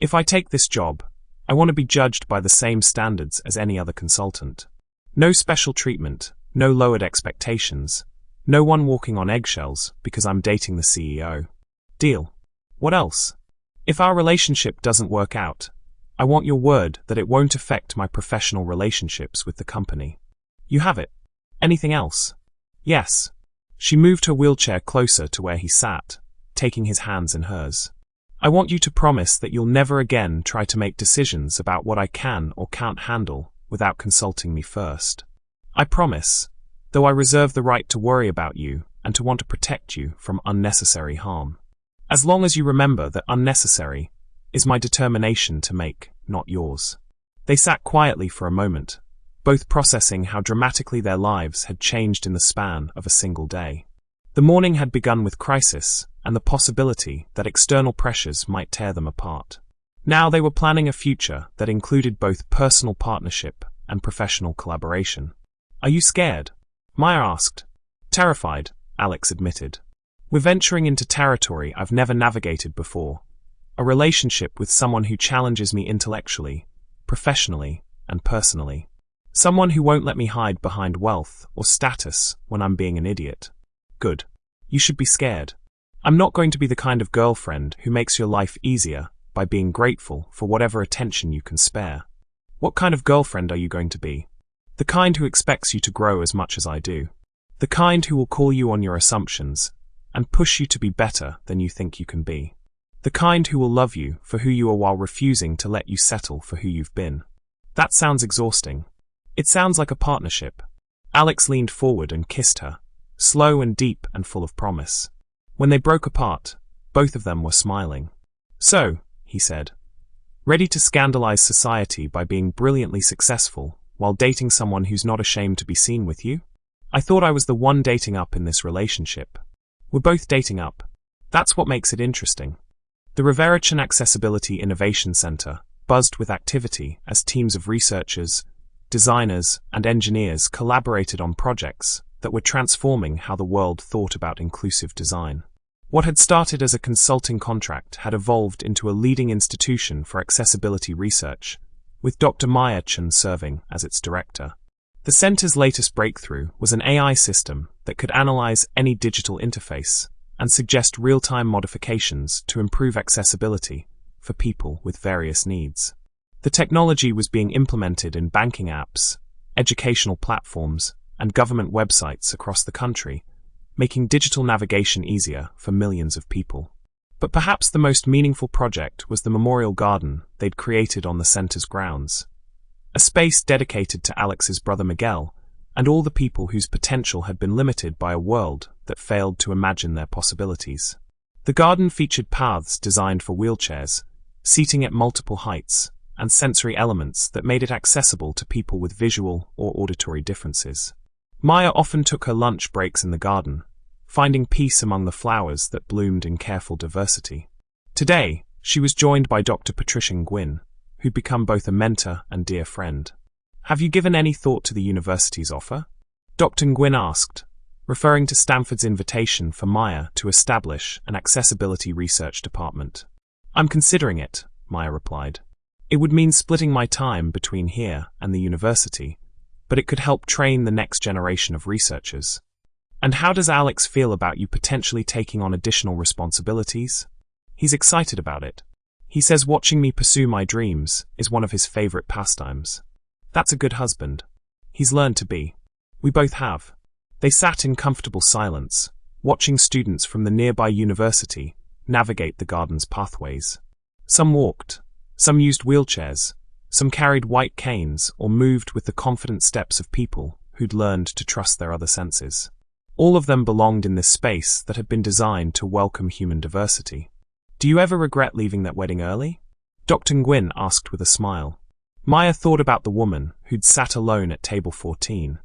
If I take this job, I want to be judged by the same standards as any other consultant. No special treatment, no lowered expectations, no one walking on eggshells because I'm dating the CEO. Deal. What else? If our relationship doesn't work out, I want your word that it won't affect my professional relationships with the company. You have it. Anything else? Yes. She moved her wheelchair closer to where he sat, taking his hands in hers. I want you to promise that you'll never again try to make decisions about what I can or can't handle without consulting me first. I promise, though I reserve the right to worry about you and to want to protect you from unnecessary harm. As long as you remember that unnecessary is my determination to make, not yours." They sat quietly for a moment, both processing how dramatically their lives had changed in the span of a single day. The morning had begun with crisis and the possibility that external pressures might tear them apart. Now they were planning a future that included both personal partnership and professional collaboration. "Are you scared?" Maya asked. "Terrified," Alex admitted. "We're venturing into territory I've never navigated before. A relationship with someone who challenges me intellectually, professionally, and personally. Someone who won't let me hide behind wealth or status when I'm being an idiot." "Good. You should be scared. I'm not going to be the kind of girlfriend who makes your life easier by being grateful for whatever attention you can spare." "What kind of girlfriend are you going to be?" "The kind who expects you to grow as much as I do. The kind who will call you on your assumptions and push you to be better than you think you can be. The kind who will love you for who you are while refusing to let you settle for who you've been." "That sounds exhausting." "It sounds like a partnership." Alex leaned forward and kissed her, slow and deep and full of promise. When they broke apart, both of them were smiling. "So," he said, "ready to scandalize society by being brilliantly successful while dating someone who's not ashamed to be seen with you? I thought I was the one dating up in this relationship." "We're both dating up. That's what makes it interesting." The Riverichan Accessibility Innovation Center buzzed with activity as teams of researchers, designers, and engineers collaborated on projects that were transforming how the world thought about inclusive design. What had started as a consulting contract had evolved into a leading institution for accessibility research, with Dr. Maya Chen serving as its director. The center's latest breakthrough was an AI system that could analyze any digital interface and suggest real-time modifications to improve accessibility for people with various needs. The technology was being implemented in banking apps, educational platforms, and government websites across the country, making digital navigation easier for millions of people. But perhaps the most meaningful project was the memorial garden they'd created on the center's grounds. A space dedicated to Alex's brother Miguel and all the people whose potential had been limited by a world that failed to imagine their possibilities. The garden featured paths designed for wheelchairs, seating at multiple heights, and sensory elements that made it accessible to people with visual or auditory differences. Maya often took her lunch breaks in the garden, finding peace among the flowers that bloomed in careful diversity. Today, she was joined by Dr. Patricia Nguyen, who'd become both a mentor and dear friend. "Have you given any thought to the university's offer?" Dr. Nguyen asked, referring to Stanford's invitation for Maya to establish an accessibility research department. "I'm considering it," Maya replied. "It would mean splitting my time between here and the university, but it could help train the next generation of researchers." "And how does Alex feel about you potentially taking on additional responsibilities?" "He's excited about it. He says watching me pursue my dreams is one of his favorite pastimes." "That's a good husband. He's learned to be." "We both have." They sat in comfortable silence, watching students from the nearby university navigate the garden's pathways. Some walked, some used wheelchairs, some carried white canes or moved with the confident steps of people who'd learned to trust their other senses. All of them belonged in this space that had been designed to welcome human diversity. "Do you ever regret leaving that wedding early?" Dr. Nguyen asked with a smile. Maya thought about the woman who'd sat alone at table 14,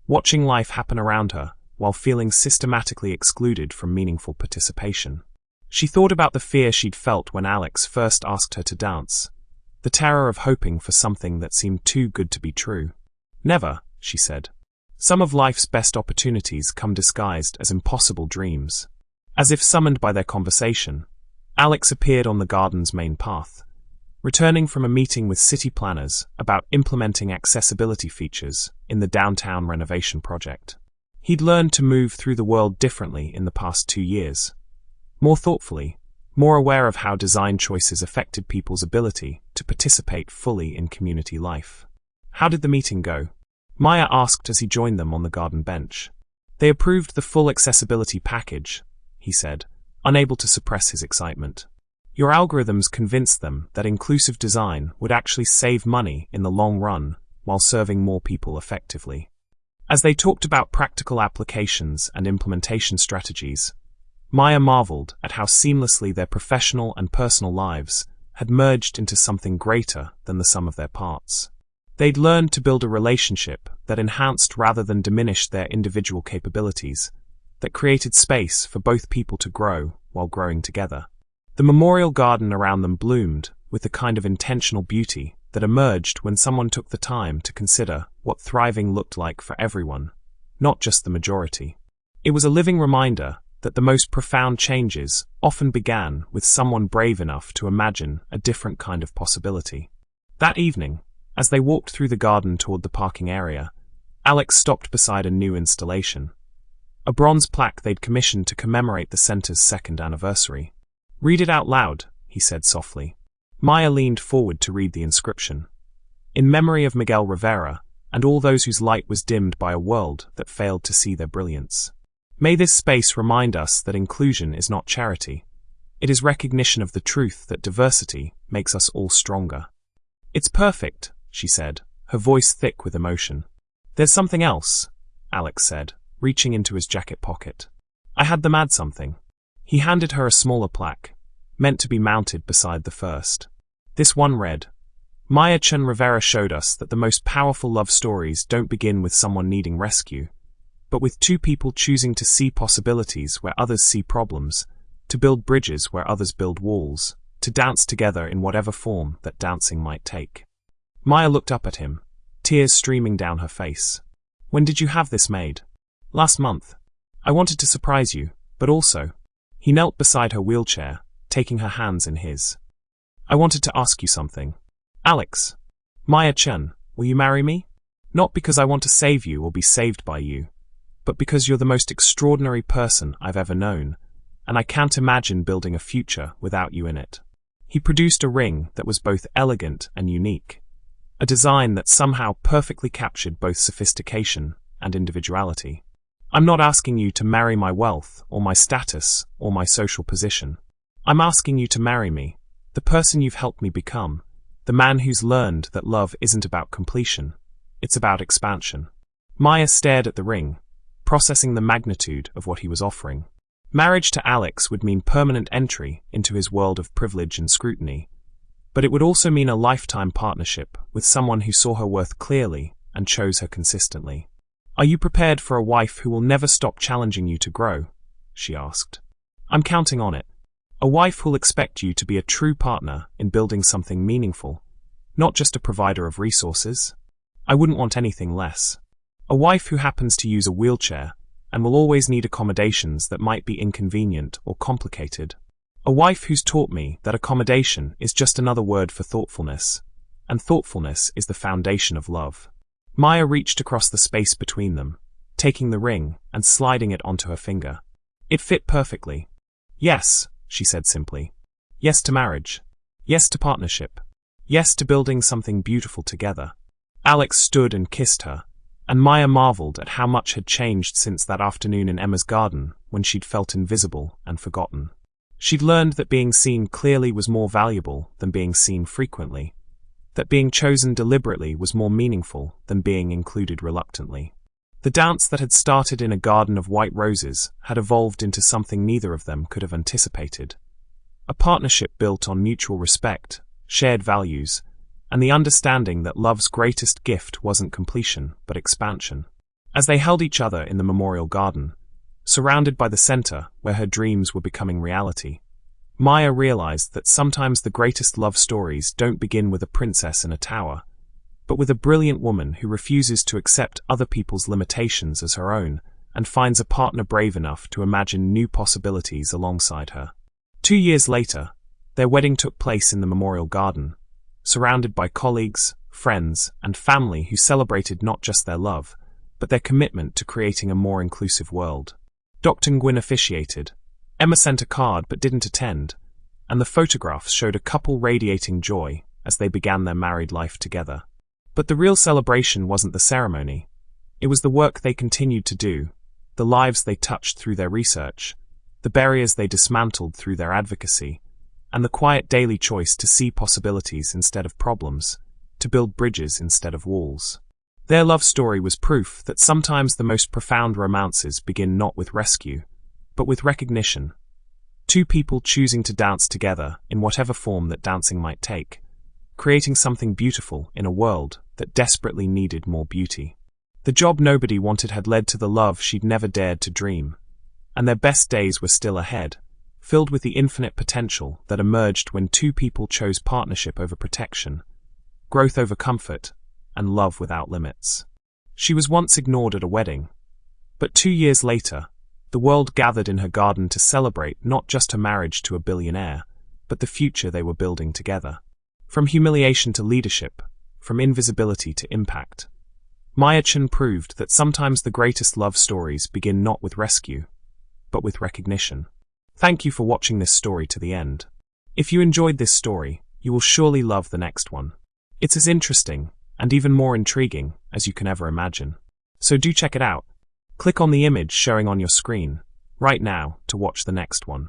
watching life happen around her while feeling systematically excluded from meaningful participation. She thought about the fear she'd felt when Alex first asked her to dance, the terror of hoping for something that seemed too good to be true. "Never," she said. "Some of life's best opportunities come disguised as impossible dreams." As if summoned by their conversation, Alex appeared on the garden's main path, returning from a meeting with city planners about implementing accessibility features in the downtown renovation project. He'd learned to move through the world differently in the past 2 years, more thoughtfully, more aware of how design choices affected people's ability to participate fully in community life. "How did the meeting go?" Maya asked as he joined them on the garden bench. "They approved the full accessibility package," he said, unable to suppress his excitement. "Your algorithms convinced them that inclusive design would actually save money in the long run while serving more people effectively." As they talked about practical applications and implementation strategies, Maya marveled at how seamlessly their professional and personal lives had merged into something greater than the sum of their parts. They'd learned to build a relationship that enhanced rather than diminished their individual capabilities, that created space for both people to grow while growing together. The memorial garden around them bloomed with the kind of intentional beauty that emerged when someone took the time to consider what thriving looked like for everyone, not just the majority. It was a living reminder that the most profound changes often began with someone brave enough to imagine a different kind of possibility. That evening, as they walked through the garden toward the parking area, Alex stopped beside a new installation, a bronze plaque they'd commissioned to commemorate the center's 2nd anniversary. "Read it out loud," he said softly. Maya leaned forward to read the inscription. "In memory of Miguel Rivera and all those whose light was dimmed by a world that failed to see their brilliance. May this space remind us that inclusion is not charity. It is recognition of the truth that diversity makes us all stronger." "It's perfect," she said, her voice thick with emotion. "There's something else," Alex said, reaching into his jacket pocket. "I had them add something." He handed her a smaller plaque, meant to be mounted beside the first. This one read, "Maya Chen Rivera showed us that the most powerful love stories don't begin with someone needing rescue, but with two people choosing to see possibilities where others see problems, to build bridges where others build walls, to dance together in whatever form that dancing might take." Maya looked up at him, tears streaming down her face. "When did you have this made?" "Last month. I wanted to surprise you, but also..." He knelt beside her wheelchair, taking her hands in his. "I wanted to ask you something. Alex, Maya Chen, will you marry me? Not because I want to save you or be saved by you, but because you're the most extraordinary person I've ever known, and I can't imagine building a future without you in it." He produced a ring that was both elegant and unique, a design that somehow perfectly captured both sophistication and individuality. "I'm not asking you to marry my wealth or my status or my social position. I'm asking you to marry me, the person you've helped me become, the man who's learned that love isn't about completion, it's about expansion." Maya stared at the ring, processing the magnitude of what he was offering. Marriage to Alex would mean permanent entry into his world of privilege and scrutiny, but it would also mean a lifetime partnership with someone who saw her worth clearly and chose her consistently. "Are you prepared for a wife who will never stop challenging you to grow?" she asked. "I'm counting on it. A wife who'll expect you to be a true partner in building something meaningful, not just a provider of resources. I wouldn't want anything less. A wife who happens to use a wheelchair and will always need accommodations that might be inconvenient or complicated. A wife who's taught me that accommodation is just another word for thoughtfulness, and thoughtfulness is the foundation of love." Maya reached across the space between them, taking the ring and sliding it onto her finger. It fit perfectly. "Yes," she said simply. "Yes to marriage. Yes to partnership. Yes to building something beautiful together." Alex stood and kissed her, and Maya marveled at how much had changed since that afternoon in Emma's garden when she'd felt invisible and forgotten. She'd learned that being seen clearly was more valuable than being seen frequently, that being chosen deliberately was more meaningful than being included reluctantly. The dance that had started in a garden of white roses had evolved into something neither of them could have anticipated. A partnership built on mutual respect, shared values, and the understanding that love's greatest gift wasn't completion, but expansion. As they held each other in the memorial garden, surrounded by the center where her dreams were becoming reality, Maya realized that sometimes the greatest love stories don't begin with a princess in a tower, but with a brilliant woman who refuses to accept other people's limitations as her own and finds a partner brave enough to imagine new possibilities alongside her. 2 years later, their wedding took place in the memorial garden, surrounded by colleagues, friends, and family who celebrated not just their love, but their commitment to creating a more inclusive world. Dr. Nguyen officiated. Emma sent a card but didn't attend, and the photographs showed a couple radiating joy as they began their married life together. But the real celebration wasn't the ceremony. It was the work they continued to do, the lives they touched through their research, the barriers they dismantled through their advocacy, and the quiet daily choice to see possibilities instead of problems, to build bridges instead of walls. Their love story was proof that sometimes the most profound romances begin not with rescue, but with recognition. Two people choosing to dance together in whatever form that dancing might take, creating something beautiful in a world that desperately needed more beauty. The job nobody wanted had led to the love she'd never dared to dream, and their best days were still ahead, filled with the infinite potential that emerged when two people chose partnership over protection, growth over comfort, and love without limits. She was once ignored at a wedding, but 2 years later, the world gathered in her garden to celebrate not just her marriage to a billionaire, but the future they were building together. From humiliation to leadership, from invisibility to impact, Maya Chen proved that sometimes the greatest love stories begin not with rescue, but with recognition. Thank you for watching this story to the end. If you enjoyed this story, you will surely love the next one. It's as interesting, and even more intriguing, as you can ever imagine. So do check it out. Click on the image showing on your screen right now to watch the next one.